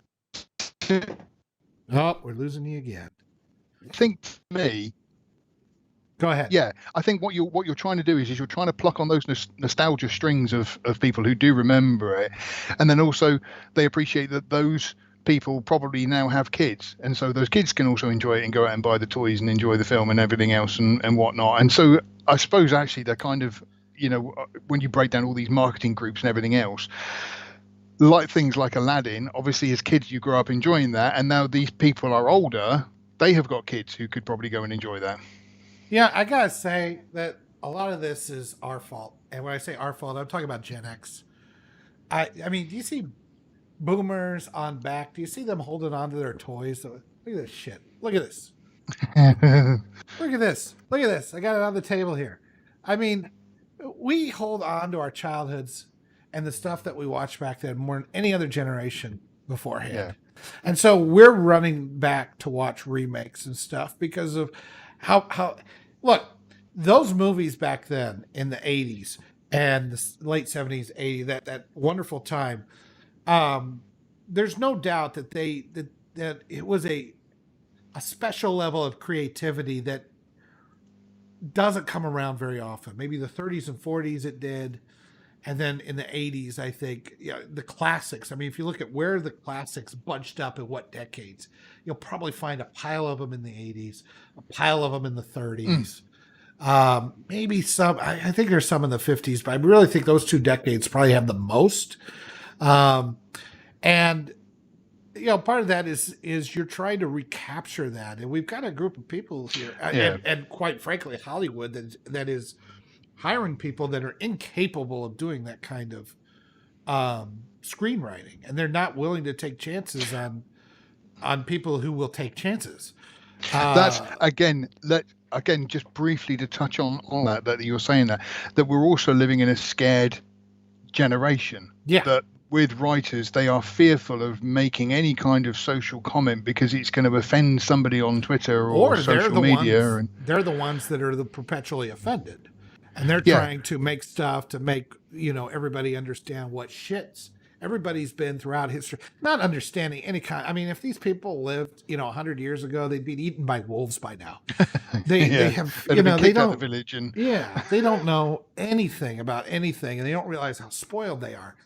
Oh, we're losing you again. for me, Go ahead. yeah, I think what you're trying to do is you're trying to pluck on those nostalgia strings of people who do remember it, and then also they appreciate that those people probably now have kids, and so those kids can also enjoy it and go out and buy the toys and enjoy the film and everything else and whatnot. And so I suppose actually they're kind of, when you break down all these marketing groups and everything else, like things like Aladdin, obviously as kids you grow up enjoying that, and now these people are older, they have got kids who could probably go and enjoy that. Yeah, I gotta say that a lot of this is our fault. And when I say our fault, I'm talking about Gen X. I mean, do you see boomers on back? Do you see them holding on to their toys? Look at this shit. Look at this. Look at this. Look at this. I got it on the table here. I mean, we hold on to our childhoods and the stuff that we watched back then more than any other generation beforehand. Yeah. And so we're running back to watch remakes and stuff because of how look, those movies back then in the 80s and the late 70s, 80s, that wonderful time. There's no doubt that that it was a special level of creativity that doesn't come around very often. Maybe the 30s and 40s it did, and then in the 80s, I think, the classics. I mean, if you look at where the classics bunched up in what decades, you'll probably find a pile of them in the 80s, a pile of them in the 30s. Maybe some, I think there's some in the 50s, but I really think those two decades probably have the most. And part of that is you're trying to recapture that, and we've got a group of people here, and quite frankly, Hollywood that is hiring people that are incapable of doing that kind of screenwriting, and they're not willing to take chances on people who will take chances. That's again just briefly to touch on that you're saying that we're also living in a scared generation. Yeah. That with writers, they are fearful of making any kind of social comment because it's going to offend somebody on Twitter or social media. They're the ones that are the perpetually offended. And they're trying to make stuff to make, everybody understand what shits everybody's been throughout history. Not understanding any kind. I mean, if these people lived, 100 years ago, they'd be eaten by wolves by now. They have, they don't out the village they don't know anything about anything, and they don't realize how spoiled they are.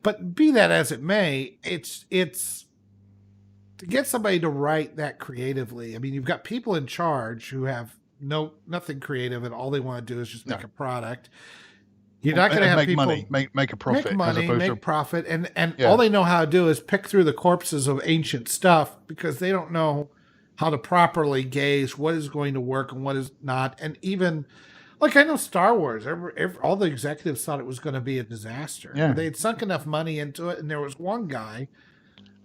But be that as it may, it's to get somebody to write that creatively. I mean, you've got people in charge who have nothing creative, and all they want to do is just make a product. You're not going to have make people money, make a profit, make profit, and all they know how to do is pick through the corpses of ancient stuff because they don't know how to properly gauge what is going to work and what is not. And even like I know Star Wars, all the executives thought it was going to be a disaster. Yeah. They had sunk enough money into it, and there was one guy,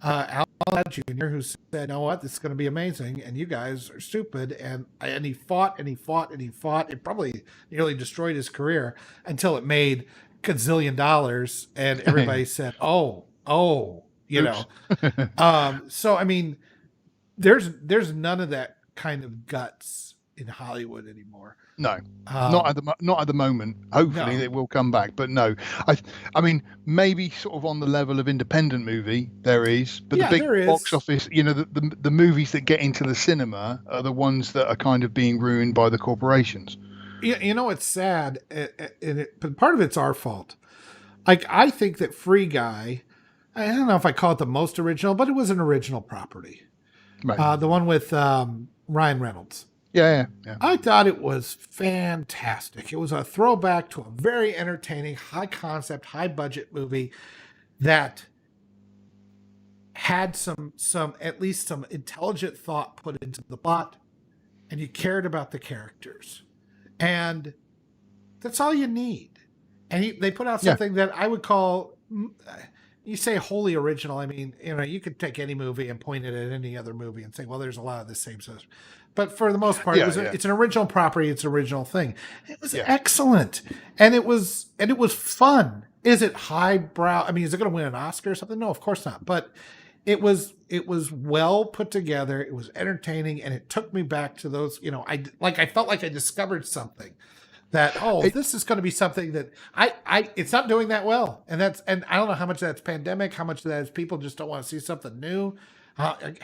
Al Jr., who said, "You know what? This is going to be amazing, and you guys are stupid." And he fought and he fought and he fought. It probably nearly destroyed his career until it made $1 gazillion, and everybody said, "Oh, So I mean, there's none of that kind of guts in Hollywood anymore. No, not at the moment. Hopefully it will come back, but no. I mean, maybe sort of on the level of independent movie there is, but the big box office, the movies that get into the cinema are the ones that are kind of being ruined by the corporations. It's sad, but part of it's our fault. Like I think that Free Guy, I don't know if I call it the most original, but it was an original property. Right. The one with Ryan Reynolds. Yeah. I thought it was fantastic. It was a throwback to a very entertaining, high concept, high budget movie that had some at least some intelligent thought put into the plot, and you cared about the characters. And that's all you need. And they put out something that I would call you say wholly original. I mean, you could take any movie and point it at any other movie and say, well, there's a lot of the same stuff. But for the most part, Yeah, yeah, it's an original property. It's an original thing. It was yeah. excellent, and it was fun. Is it highbrow? I mean, is it going to win an Oscar or something? No, of course not. But it was well put together. It was entertaining, and it took me back to those. I felt like I discovered something that It, this is going to be something that I it's not doing that well, and I don't know how much of that's pandemic, how much of that is people just don't want to see something new.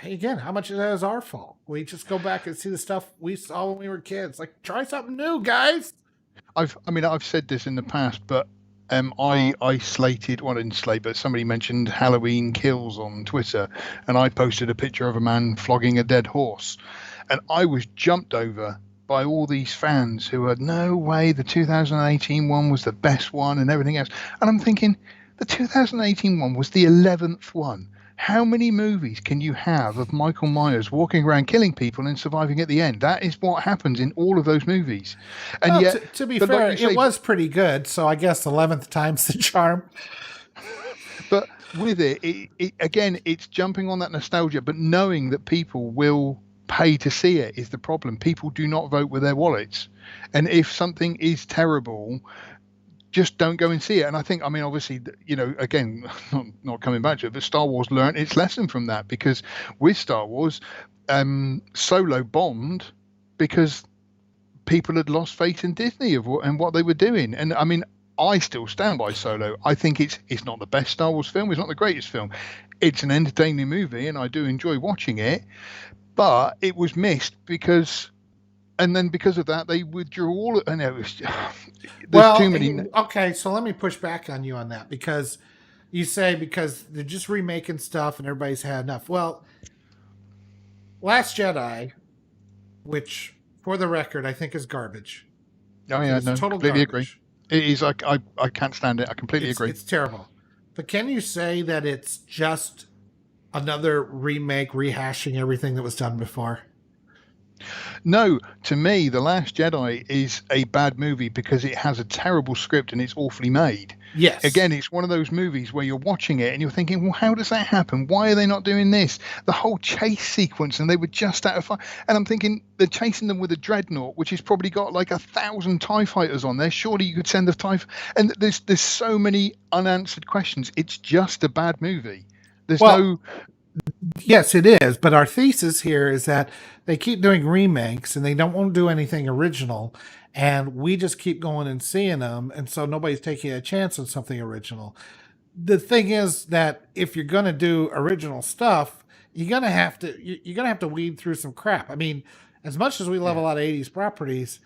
Again, how much of that is our fault? We just go back and see the stuff we saw when we were kids. Like, try something new, guys. I've said this in the past, but I slated, well, I didn't slate, but somebody mentioned Halloween Kills on Twitter, and I posted a picture of a man flogging a dead horse, and I was jumped over by all these fans who had no way the 2018 one was the best one and everything else. And I'm thinking, the 2018 one was the 11th one. How many movies can you have of Michael Myers walking around killing people and surviving at the end? That is what happens in all of those movies. And Well, yet, to be but fair, like you say, it was pretty good. So I guess 11th time's the charm. but with again, it's jumping on that nostalgia, but knowing that people will pay to see it is the problem. People do not vote with their wallets. And if something is terrible, just don't go and see it. And I think, I mean, obviously, again, not coming back to it, but Star Wars learned its lesson from that, because with Star Wars, Solo bombed because people had lost faith in Disney and what they were doing. And I mean, I still stand by Solo. I think it's not the best Star Wars film. It's not the greatest film. It's an entertaining movie, and I do enjoy watching it. But it was missed because of that, they withdrew all. And it was there's too many. Okay, so let me push back on you on that, because you say because they're just remaking stuff and everybody's had enough. Well, Last Jedi, which for the record I think is garbage. Oh yeah, no, completely agree. It is. I can't stand it. I completely agree. It's terrible. But can you say that it's just another remake, rehashing everything that was done before? No, to me, The Last Jedi is a bad movie because it has a terrible script and it's awfully made. Yes. Again, it's one of those movies where you're watching it and you're thinking, well, how does that happen? Why are they not doing this? The whole chase sequence, and they were just out of fire. And I'm thinking, they're chasing them with a dreadnought, which has probably got like 1,000 TIE fighters on there. Surely you could send a TIE. And there's so many unanswered questions. It's just a bad movie. Yes, it is. But our thesis here is that they keep doing remakes and they don't want to do anything original. And we just keep going and seeing them. And so nobody's taking a chance on something original. The thing is that if you're going to do original stuff, you're going to have to weed through some crap. I mean, as much as we love a lot of 80s properties,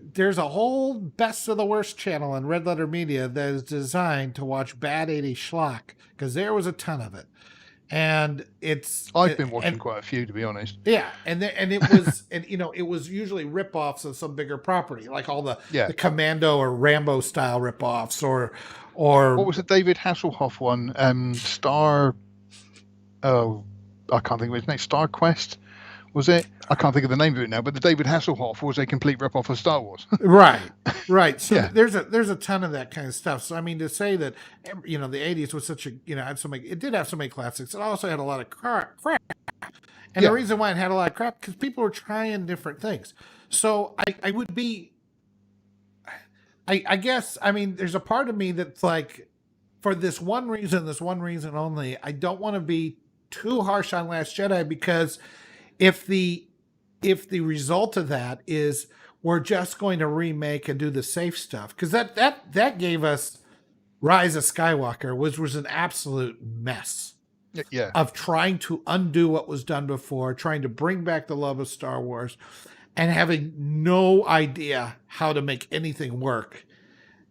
there's a whole best of the worst channel in Red Letter Media that is designed to watch bad 80s schlock, because there was a ton of it. And I've been watching quite a few, to be honest. Yeah, and it was it was usually ripoffs of some bigger property, like all the Commando or Rambo style ripoffs, or what was the David Hasselhoff one? I can't think of his name. Star Quest, was it? I can't think of the name of it now. But the David Hasselhoff was a complete ripoff of Star Wars. Right. So there's a ton of that kind of stuff. So I mean, to say that the 80s was such a had so many, it did have so many classics. It also had a lot of crap. And the reason why it had a lot of crap, because people were trying different things. So I would be, I guess, I mean, there's a part of me that's like, for this one reason only, I don't want to be too harsh on Last Jedi, because if the result of that is we're just going to remake and do the safe stuff, because that gave us Rise of Skywalker, which was an absolute mess of trying to undo what was done before, trying to bring back the love of Star Wars, and having no idea how to make anything work.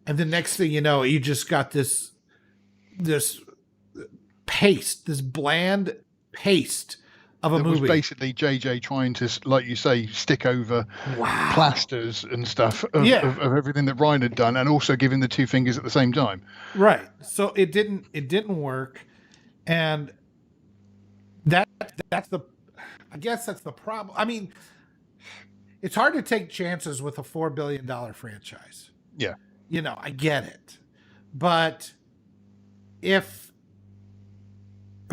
And the next thing you know, you just got this paste, this bland paste of a movie. It was basically JJ trying to, like you say, stick over plasters and stuff of everything that Ryan had done, and also giving the two fingers at the same time. Right. So it didn't work, and that's the problem. I mean, it's hard to take chances with a $4 billion franchise. Yeah. I get it, but if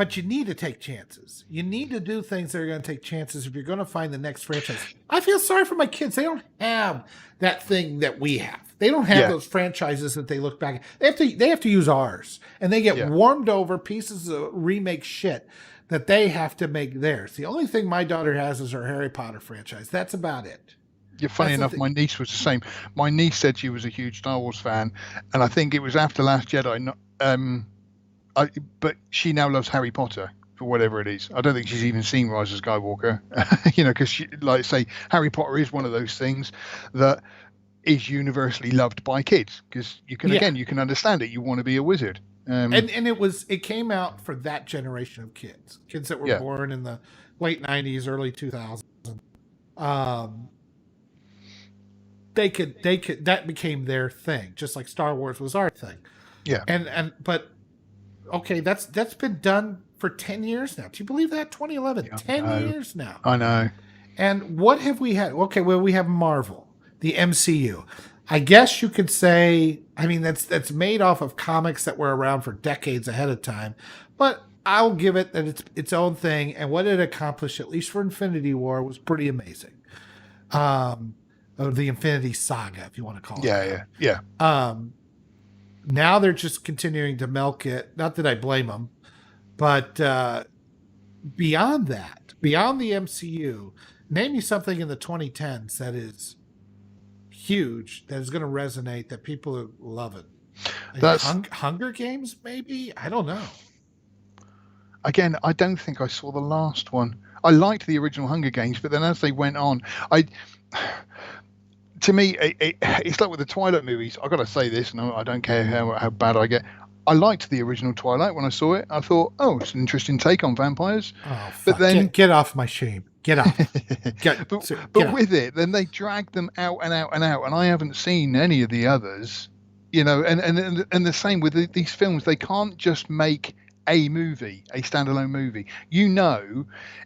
but you need to take chances. You need to do things that are going to take chances if you're going to find the next franchise. I feel sorry for my kids. They don't have that thing that we have. They don't have those franchises that they look back at. They have to use ours, and they get warmed over pieces of remake shit that they have to make theirs. The only thing my daughter has is her Harry Potter franchise. That's about it. Yeah, funny enough, my niece was the same. My niece said she was a huge Star Wars fan, and I think it was after Last Jedi. But she now loves Harry Potter for whatever it is. I don't think she's even seen Rise of Skywalker, because she, like say, Harry Potter is one of those things that is universally loved by kids because you can understand it. You want to be a wizard. And it came out for that generation of kids that were born in the late 90s, early 2000s. They could that became their thing, just like Star Wars was our thing. Yeah. But okay, that's been done for 10 years now. Do you believe that? 2011, 10 years now. I know. And what have we had? Okay, well, we have Marvel, the MCU. I guess you could say, I mean, that's made off of comics that were around for decades ahead of time, but I'll give it that it's its own thing, and what it accomplished, at least for Infinity War, was pretty amazing. The Infinity Saga, if you want to call it that. Yeah. Now they're just continuing to milk it. Not that I blame them, but beyond that, beyond the MCU, name me something in the 2010s that is huge, that is going to resonate, that people are loving. That's Hunger Games, maybe? I don't know. Again, I don't think I saw the last one. I liked the original Hunger Games, but then as they went on, to me, it's like with the Twilight movies. I got to say this, and I don't care how bad I get. I liked the original Twilight when I saw it. I thought, oh, it's an interesting take on vampires. Oh, but then get off my shame. Get off. But with it, then they drag them out and out and out, and I haven't seen any of the others. And the same with these films. They can't just make a movie, a standalone movie.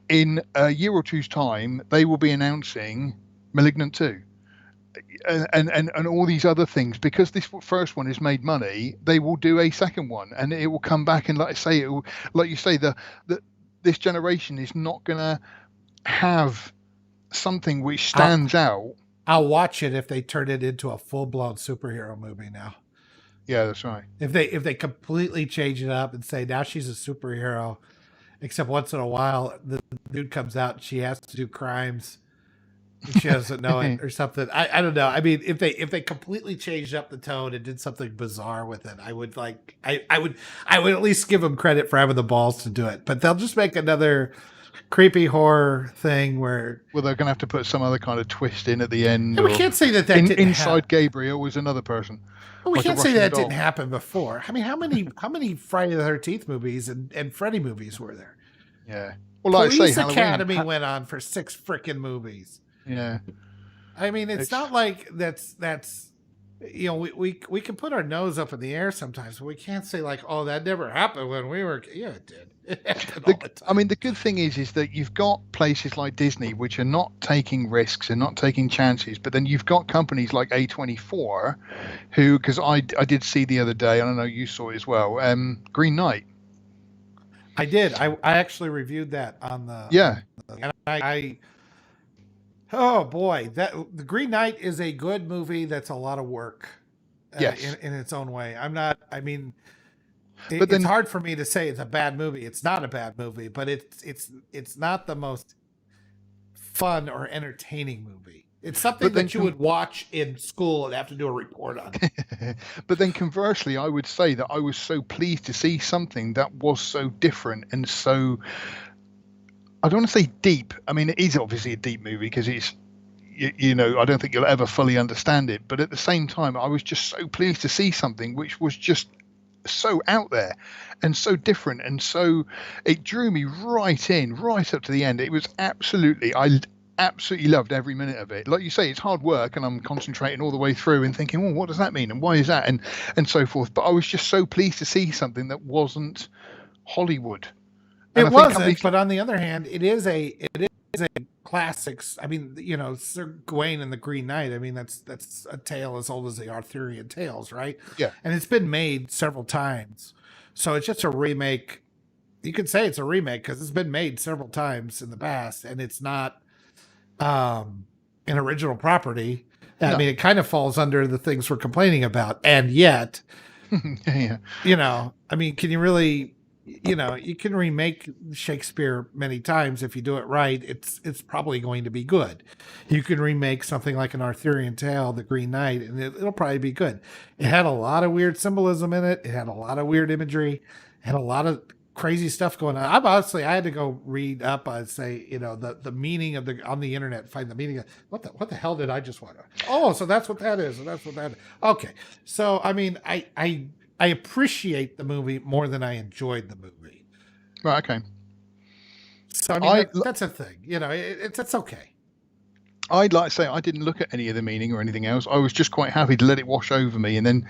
In a year or two's time, they will be announcing Malignant 2. And all these other things, because this first one has made money, they will do a second one, and it will come back, and like you say, this generation is not gonna have something which stands out. I'll watch it if they turn it into a full-blown superhero movie now. Yeah, that's right. If they completely change it up and say now she's a superhero, except once in a while the dude comes out and she has to do crimes. She doesn't know it or something. I don't know. I mean, if they completely changed up the tone and did something bizarre with it, I would at least give them credit for having the balls to do it. But they'll just make another creepy horror thing where they're going to have to put some other kind of twist in at the end. Yeah, we can't say that didn't inside happen. Gabriel was another person. Well, we can't say that didn't happen before. I mean, how many Friday the 13th movies and Freddy movies were there? Yeah. Well, like Police I say, Academy went on for 6 freaking movies. Yeah. I mean, it's not like that's we can put our nose up in the air sometimes, but we can't say like, oh, that never happened when we were. Yeah, it did. It happened all the time. I mean, the good thing is that you've got places like Disney which are not taking risks and not taking chances, but then you've got companies like A24 who, because I did see the other day, I don't know, you saw it as well, Green Knight. I did. I actually reviewed that on the and I oh boy, the Green Knight is a good movie. That's a lot of work. Yes. In its own way. It's hard for me to say it's a bad movie. It's not a bad movie, but it's not the most fun or entertaining movie. It's something that you would watch in school and have to do a report on. But then conversely, I would say that I was so pleased to see something that was so different and so, I don't want to say deep. I mean, it is obviously a deep movie because it's, I don't think you'll ever fully understand it. But at the same time, I was just so pleased to see something which was just so out there and so different. And so it drew me right in, right up to the end. It was I absolutely loved every minute of it. Like you say, it's hard work and I'm concentrating all the way through and thinking, well, what does that mean? And why is that? And so forth. But I was just so pleased to see something that wasn't Hollywood. It wasn't, but on the other hand, it is a classics. I mean, Sir Gawain and the Green Knight. I mean, that's a tale as old as the Arthurian tales, right? Yeah. And it's been made several times, so it's just a remake. you could say it's a remake because it's been made several times in the past, and it's not um, an original property. I No. mean, it kind of falls under the things we're complaining about, and yet, Yeah. I mean, can you really, you can remake Shakespeare many times if you do it right. It's probably going to be good. You can remake something like an Arthurian tale, The Green Knight, and it'll probably be good. It had a lot of weird symbolism in it. It had a lot of weird imagery. It had a lot of crazy stuff going on. I had to go read up on say, the meaning of on the internet, find the meaning of what the hell did I just want to? Oh, so that's what that is, and that's what that is. Okay, so I mean, I appreciate the movie more than I enjoyed the movie. Right. Okay. So I mean, that's a thing. It's okay. I'd like to say I didn't look at any of the meaning or anything else. I was just quite happy to let it wash over me and then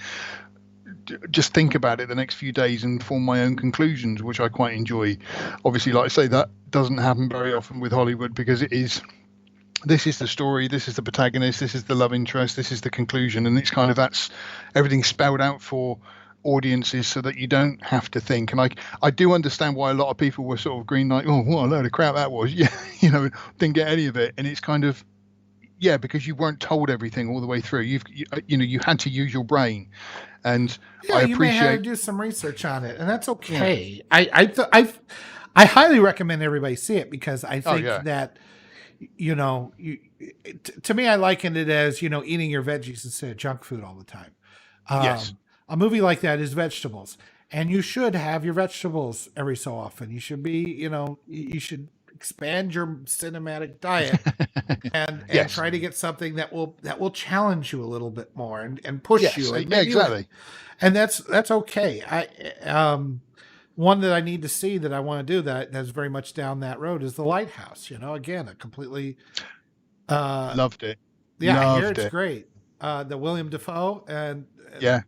just think about it the next few days and form my own conclusions, which I quite enjoy. Obviously, like I say, that doesn't happen very often with Hollywood because this is the story, this is the protagonist, this is the love interest, this is the conclusion, and it's kind of that's everything spelled out for audiences so that you don't have to think. And I do understand why a lot of people were sort of Green Knight, oh, what a load of crap that was. Yeah, didn't get any of it. And it's kind of, yeah, because you weren't told everything all the way through. You had to use your brain, and I appreciate. You may have to do some research on it, and that's okay. Yeah. I highly recommend everybody see it because I think that to me, I liken it as eating your veggies instead of junk food all the time. Yes. A movie like that is vegetables, and you should have your vegetables every so often. You should be, you should expand your cinematic diet and yes. Try to get something that will challenge you a little bit more and push yes. you. And yeah, exactly. And that's okay. One that I need to see that I want to do that's very much down that road is The Lighthouse. Again, a completely loved it. Yeah, I hear it's great. The William Dafoe and yeah.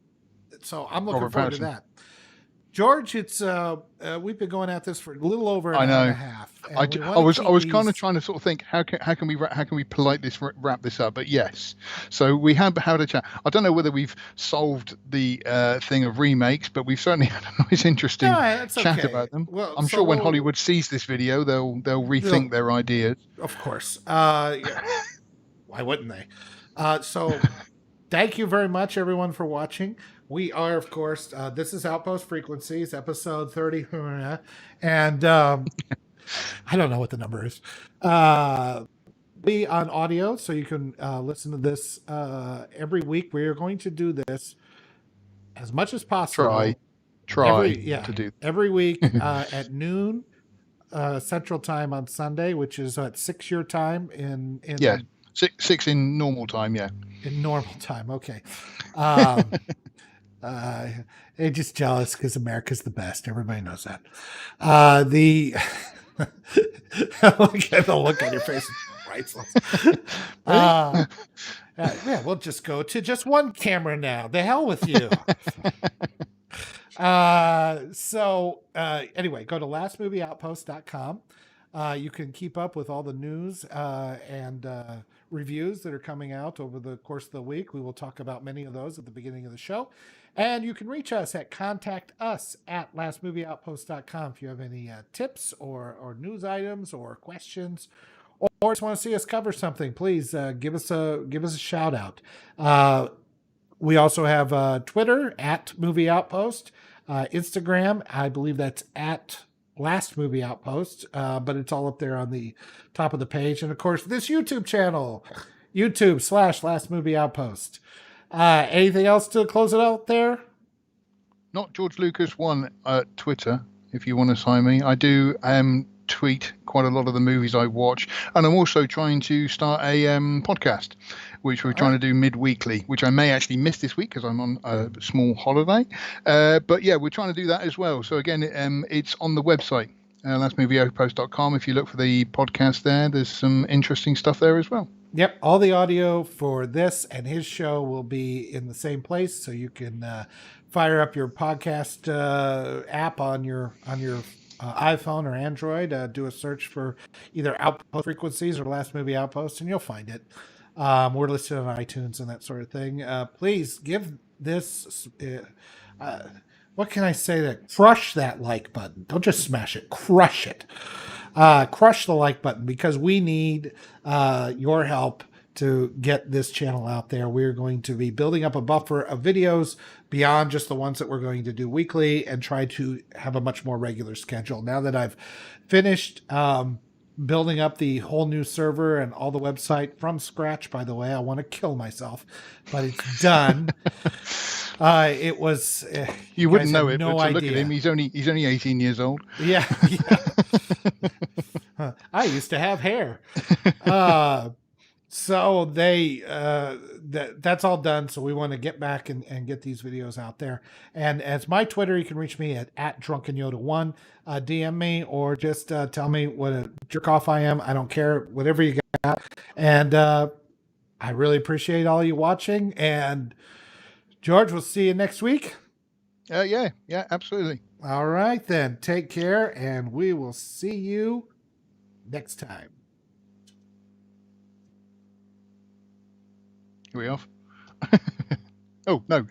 So I'm looking forward to that. George, it's we've been going at this for a little over an hour and a half. I was kind of trying to sort of think how can we wrap this up? But yes, so we have had a chat. I don't know whether we've solved the thing of remakes, but we've certainly had a nice, interesting chat about them. Well, I'm sure when Hollywood sees this video, they'll rethink their ideas. Of course, why wouldn't they? So, thank you very much, everyone, for watching. We are, of course, this is Outpost Frequencies, episode 30. And I don't know what the number is. Be on audio, so you can listen to this every week. We are going to do this as much as possible. Try to do every week at noon Central Time on Sunday, which is at 6 your time in yeah, 6 in normal time. Yeah, in normal time. Okay. They're just jealous because America's the best. Everybody knows that. Look at the look on your face. Priceless. Yeah, we'll just go to just one camera now. The hell with you. Anyway, go to lastmovieoutpost.com. You can keep up with all the news and reviews that are coming out over the course of the week. We will talk about many of those at the beginning of the show. And you can reach us at contactus@lastmovieoutpost.com if you have any tips or news items or questions, or just want to see us cover something. Please give us a shout out. We also have Twitter @MovieOutpost, Instagram. I believe that's @LastMovieOutpost, but it's all up there on the top of the page. And of course, this YouTube channel, YouTube/LastMovieOutpost. Anything else to close it out there? Not George Lucas one at Twitter. If you want to sign me, I do tweet quite a lot of the movies I watch, and I'm also trying to start a podcast, which we're trying to do mid-weekly, which I may actually miss this week because I'm on a small holiday. But yeah, we're trying to do that as well. So again, it's on the website, lastmovieoutpost.com. If you look for the podcast there's some interesting stuff there as well. Yep, all the audio for this and his show will be in the same place, so you can fire up your podcast app on your iPhone or Android. Do a search for either Outpost Frequencies or Last Movie Outpost, and you'll find it. We're listed on iTunes and that sort of thing. Please give this. what can I say? That crush that like button. Don't just smash it. Crush it. Crush the like button, because we need your help to get this channel out there. We're going to be building up a buffer of videos beyond just the ones that we're going to do weekly, and try to have a much more regular schedule. Now that I've finished building up the whole new server and all the website from scratch, by the way, I want to kill myself, but it's done. It was You wouldn't know it, no but to look idea. at him, he's only 18 years old. Yeah. I used to have hair. So that's all done. So we want to get back and get these videos out there. And as my Twitter, you can reach me at Drunken Yoda 1. DM me, or just tell me what a jerk off I am. I don't care, whatever you got. And I really appreciate all you watching. And George, we'll see you next week. Yeah, absolutely. All right, then. Take care, and we will see you next time. Are we off? Oh, no.